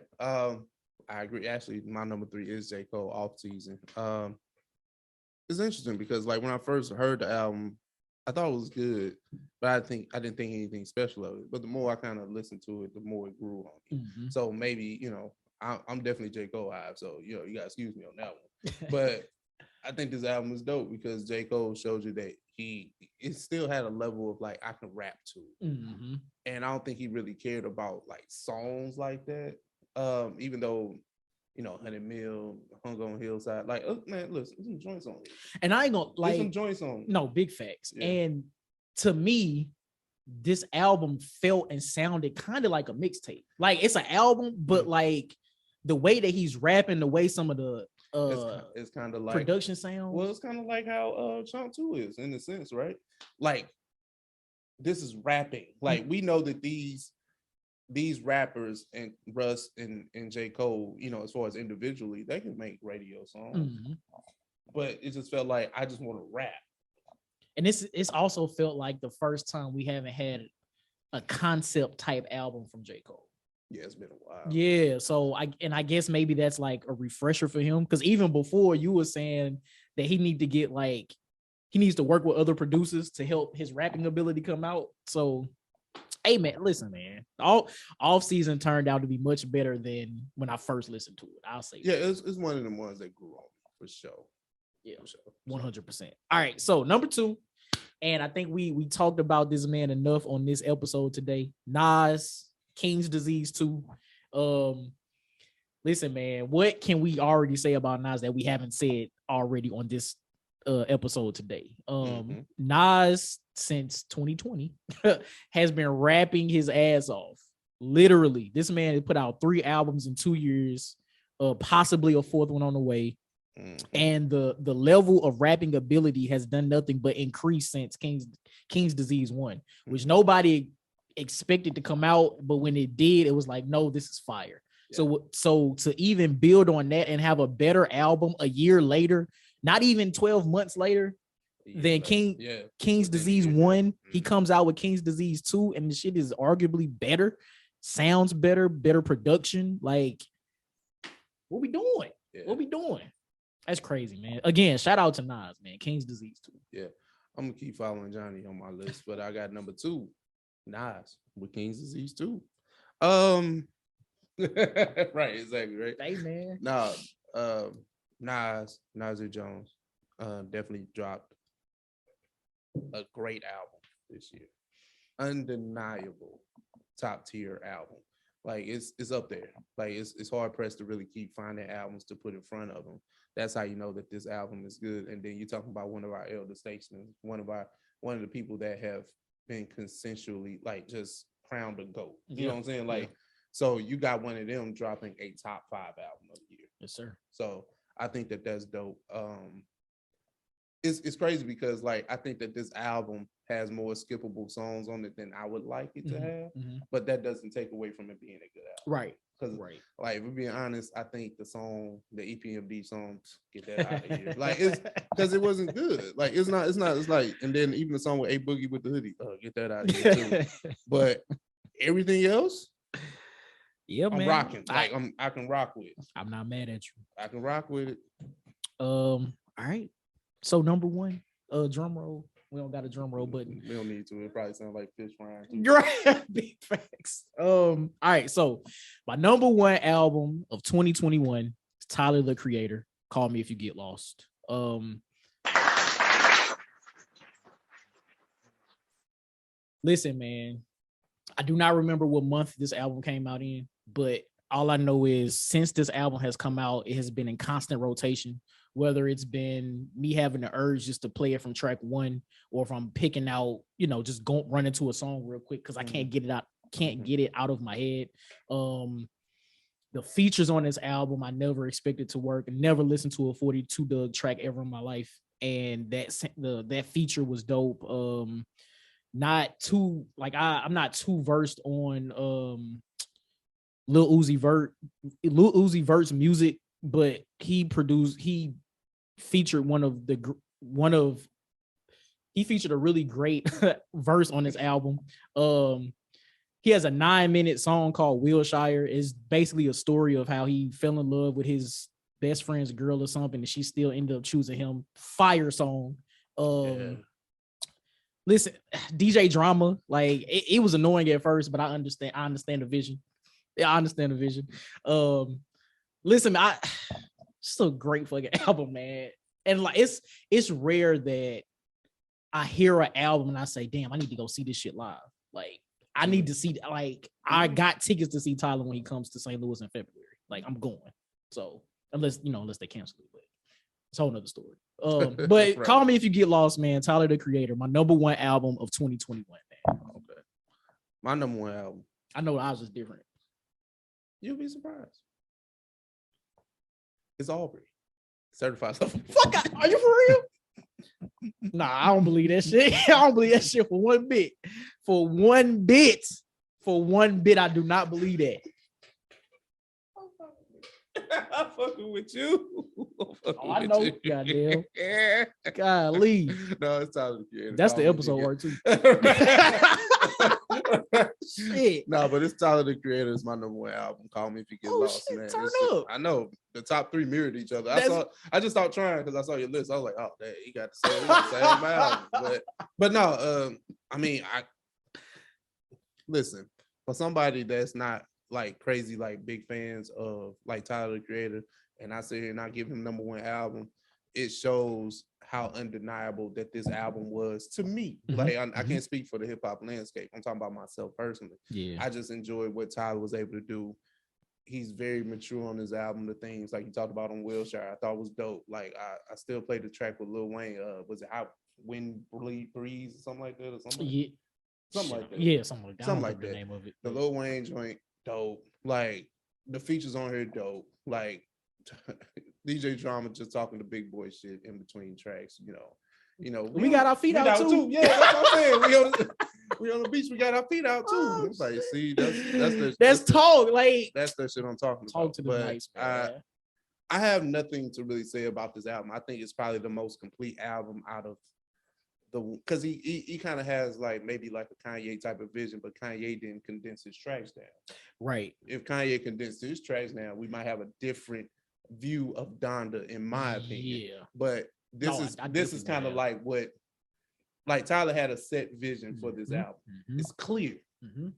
I agree. Actually, my number 3 is J. Cole off season. It's interesting because, like, when I first heard the album, I thought it was good, but I didn't think anything special of it. But the more I kind of listened to it, the more it grew on me. So maybe, I'm definitely J. Cole hive, so you gotta excuse me on that one. But I think this album is dope because J. Cole showed you that it still had a level of, like, I can rap to. And I don't think he really cared about, like, songs like that. Even though 100 Mil, Hung on Hillside, like, man, listen, some joints on here. And I ain't gonna like some joints on. No, big facts. Yeah. And to me, this album felt and sounded kind of like a mixtape. Like, it's an album, but like the way that he's rapping, the way some of the it's kind of like production sounds. Well, it's kind of like how Chomp 2 is in a sense, right? Like, this is rapping. Like, we know that these rappers and Russ and J. Cole, as far as individually, they can make radio songs. But it just felt like I just want to rap. And it's also felt like the first time we haven't had a concept type album from J. Cole. Yeah, it's been a while. Yeah, so I guess maybe that's like a refresher for him, because even before you were saying that he needs to work with other producers to help his rapping ability come out. So, hey man, listen, man, off season turned out to be much better than when I first listened to it. I'll say. Yeah, it's one of the ones that grew on for sure. Yeah, 100%. All right, so number 2, and I think we talked about this man enough on this episode today. Nas, King's Disease 2. Listen, man, what can we already say about Nas that we haven't said already on this episode today? Nas, since 2020, has been rapping his ass off, Literally, this man put out 3 albums in 2 years, possibly a 4th one on the way. And the level of rapping ability has done nothing but increase since King's Disease 1, which nobody expected to come out, but when it did, it was like, no, this is fire. Yeah. So to even build on that and have a better album a year later, not even 12 months later than King's Disease 1, he comes out with King's Disease 2, and the shit is arguably better, sounds better production. Like, what we doing? What we doing? That's crazy, man. Again, shout out to Nas, man. King's Disease 2. Yeah. I'm gonna keep following Johnnie on my list, but I got number 2, Nas with King's Disease 2. Right, exactly, right. Hey, man. Nasir Jones definitely dropped a great album this year. Undeniable top tier album. Like it's up there. Like it's hard pressed to really keep finding albums to put in front of them. That's how you know that this album is good. And then you're talking about one of our elder statesmen, one of the people that have been consensually like just crowned a GOAT. You know what I'm saying? Like, so you got one of them dropping a top 5 album of the year. Yes, sir. So I think that that's dope. It's crazy because like I think that this album has more skippable songs on it than I would like it to have, but that doesn't take away from it being a good album. Right. Because like if we're being honest, I think the EPMD song, get that out of here. Like it's because it wasn't good. Like it's like, and then even the song with A Boogie with the hoodie, get that out of here too. But everything else, I'm rocking. Like I can rock with. I'm not mad at you. I can rock with it. All right. So number 1, drum roll. We don't got a drum roll button. We don't need to. It probably sounds like fish frying. You're right. Big facts. All right. So my number 1 album of 2021 is Tyler the Creator. Call Me If You Get Lost. Listen, man. I do not remember what month this album came out in, but all I know is since this album has come out, it has been in constant rotation. Whether it's been me having the urge just to play it from track 1, or if I'm picking out, just run into a song real quick because I can't get it out of my head. The features on this album I never expected to work, and never listened to a 42 Doug track ever in my life, and that feature was dope. Not too like I'm not too versed on Lil Uzi Vert's music, but he featured he featured a really great verse on his album. He has a 9-minute song called Wilshire. It's basically a story of how he fell in love with his best friend's girl or something, and she still ended up choosing him. Fire song. Listen, DJ Drama, like it was annoying at first, but I understand the vision. Yeah, I understand the vision. Listen, it's a great fucking album, man. And like it's rare that I hear an album and I say, damn, I need to go see this shit live. Like I need to see, like I got tickets to see Tyler when he comes to St. Louis in February. Like I'm going. So unless they cancel it, but it's a whole nother story. But right. Call Me If You Get Lost, man. Tyler the Creator, my number 1 album of 2021, man. Okay. My number 1 album. I know ours is different. You'll be surprised. It's Aubrey. Certified Lover. Fuck out. Are you for real? Nah, I don't believe that shit. I don't believe that shit for one bit. For one bit, I do not believe that. I'm fucking with you. I know. Goddamn. Golly. No, it's Tyler the Creator. That's the episode word too. Shit. No, but it's Tyler the Creator. It's my number 1 album. Call Me If You Get Lost, shit, man. Turn up. I know the top 3 mirrored each other. I just stopped trying because I saw your list. I was like, oh, dang, he got the same album. But no, I mean, listen, for somebody that's not like crazy, like big fans of like Tyler the Creator, and I sit here and I give him number 1 album, it shows how undeniable that this album was to me. Like I can't speak for the hip hop landscape. I'm talking about myself personally. Yeah, I just enjoyed what Tyler was able to do. He's very mature on his album. The things like he talked about on Wilshire, I thought was dope. Like I still played the track with Lil Wayne. Was it How Wind Breeze or something like that or something? something like that. Yeah, something like that. Something like the that. name of it. The Lil Wayne joint, dope. Like the features on here, dope. Like DJ Drama just talking to big boy shit in between tracks. We got our feet out too. Yeah, that's what I'm saying. We on the beach. We got our feet out too. It's like, see, that's talk. Like that's the shit I'm talking about. Talk to the nice man. I have nothing to really say about this album. I think it's probably the most complete album out of because he kind of has like maybe like a Kanye type of vision, but Kanye didn't condense his tracks down. Right. If Kanye condensed his tracks down, we might have a different view of Donda, in my opinion. Yeah. But this is kind of like what, like Tyler had a set vision for this album. It's clear.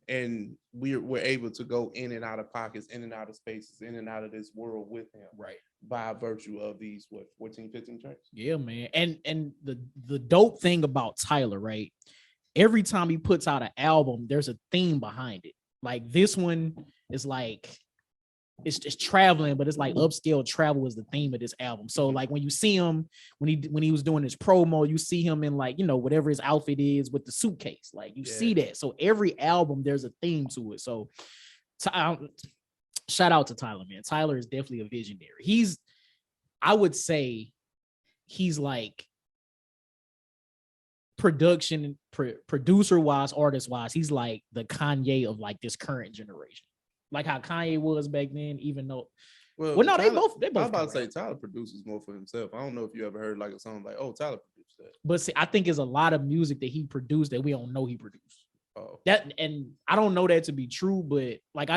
And we're able to go in and out of pockets, in and out of spaces, in and out of this world with him, right? By virtue of these 14, 15 tracks. Yeah, man. And the dope thing about Tyler, right? Every time he puts out an album, there's a theme behind it. Like this one is like it's just traveling, but it's like upscale travel is the theme of this album. So like when you see him, when he was doing his promo, you see him in like, whatever his outfit is with the suitcase, like you see that. So every album, there's a theme to it. So shout out to Tyler, man. Tyler is definitely a visionary. I would say he's like producer wise, artist wise, he's like the Kanye of like this current generation. Like how Kanye was back then, even though no, Tyler, they both. I'm about to say Tyler produces more for himself. I don't know if you ever heard like a song like, oh, Tyler produced that. But see, I think there's a lot of music that he produced that we don't know he produced. Oh. That, and I don't know that to be true, but like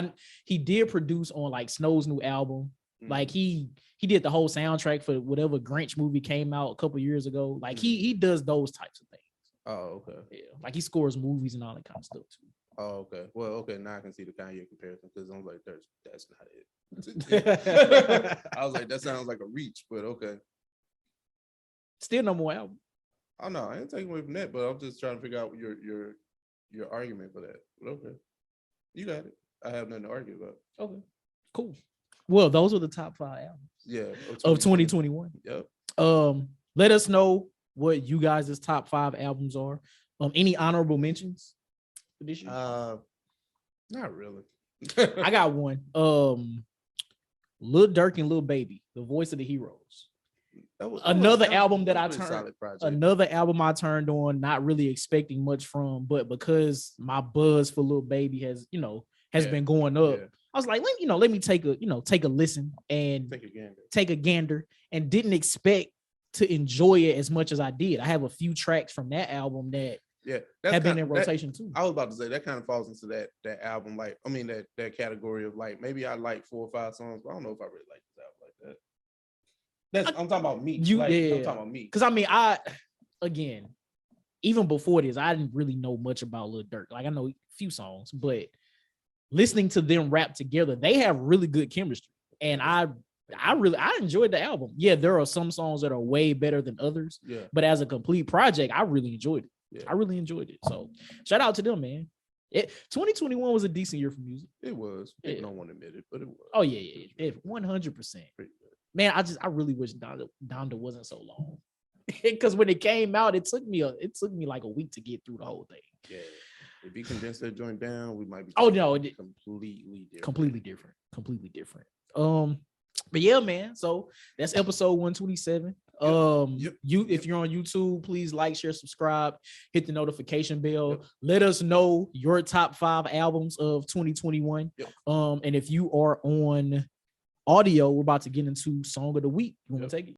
he did produce on like Snow's new album. Like he did the whole soundtrack for whatever Grinch movie came out a couple years ago. Like he does those types of things. Oh, okay. Yeah, like he scores movies and all that kind of stuff too. Oh, okay. Well, okay. Now I can see the Kanye comparison because I'm like, that's not it. I was like, that sounds like a reach, but okay. Still no more album. Oh no, I ain't taking away from that, but I'm just trying to figure out your argument for that. But okay, you got it. I have nothing to argue about. Okay, cool. Well, those were the top 5 albums. Yeah, of 2021. Yep. Let us know what you guys' top 5 albums are. Any honorable mentions? This year? Not really. I got one. Lil Durk and Lil Baby, The Voice of the Heroes. Another album that I turned on, not really expecting much from, but because my buzz for Lil Baby has been going up. Yeah. I was like, let me take a listen and take a gander, and didn't expect to enjoy it as much as I did. I have a few tracks from that album that have been in rotation too. I was about to say that kind of falls into that album, like that category of like maybe I like 4 or 5 songs, but I don't know if I really like this album like that. I'm talking about me. I'm talking about me. Because again, even before this, I didn't really know much about Lil Durk. Like I know a few songs, but listening to them rap together, they have really good chemistry, and I enjoyed the album. Yeah, there are some songs that are way better than others. Yeah, but as a complete project, I really enjoyed it. Yeah. I really enjoyed it. So shout out to them, man. 2021 was a decent year for music. It was. People don't want to admit it, but it was. Oh yeah. 100%. Man, I really wish Donda wasn't so long. Because when it came out, it took me like a week to get through the whole thing. Yeah. If you condense that joint down, we might be completely different. But yeah, man. So that's episode 127. If you're on YouTube, please like, share, subscribe, hit the notification bell. Let us know your top 5 albums of 2021. And if you are on audio, we're about to get into Song of the Week. You want to take it?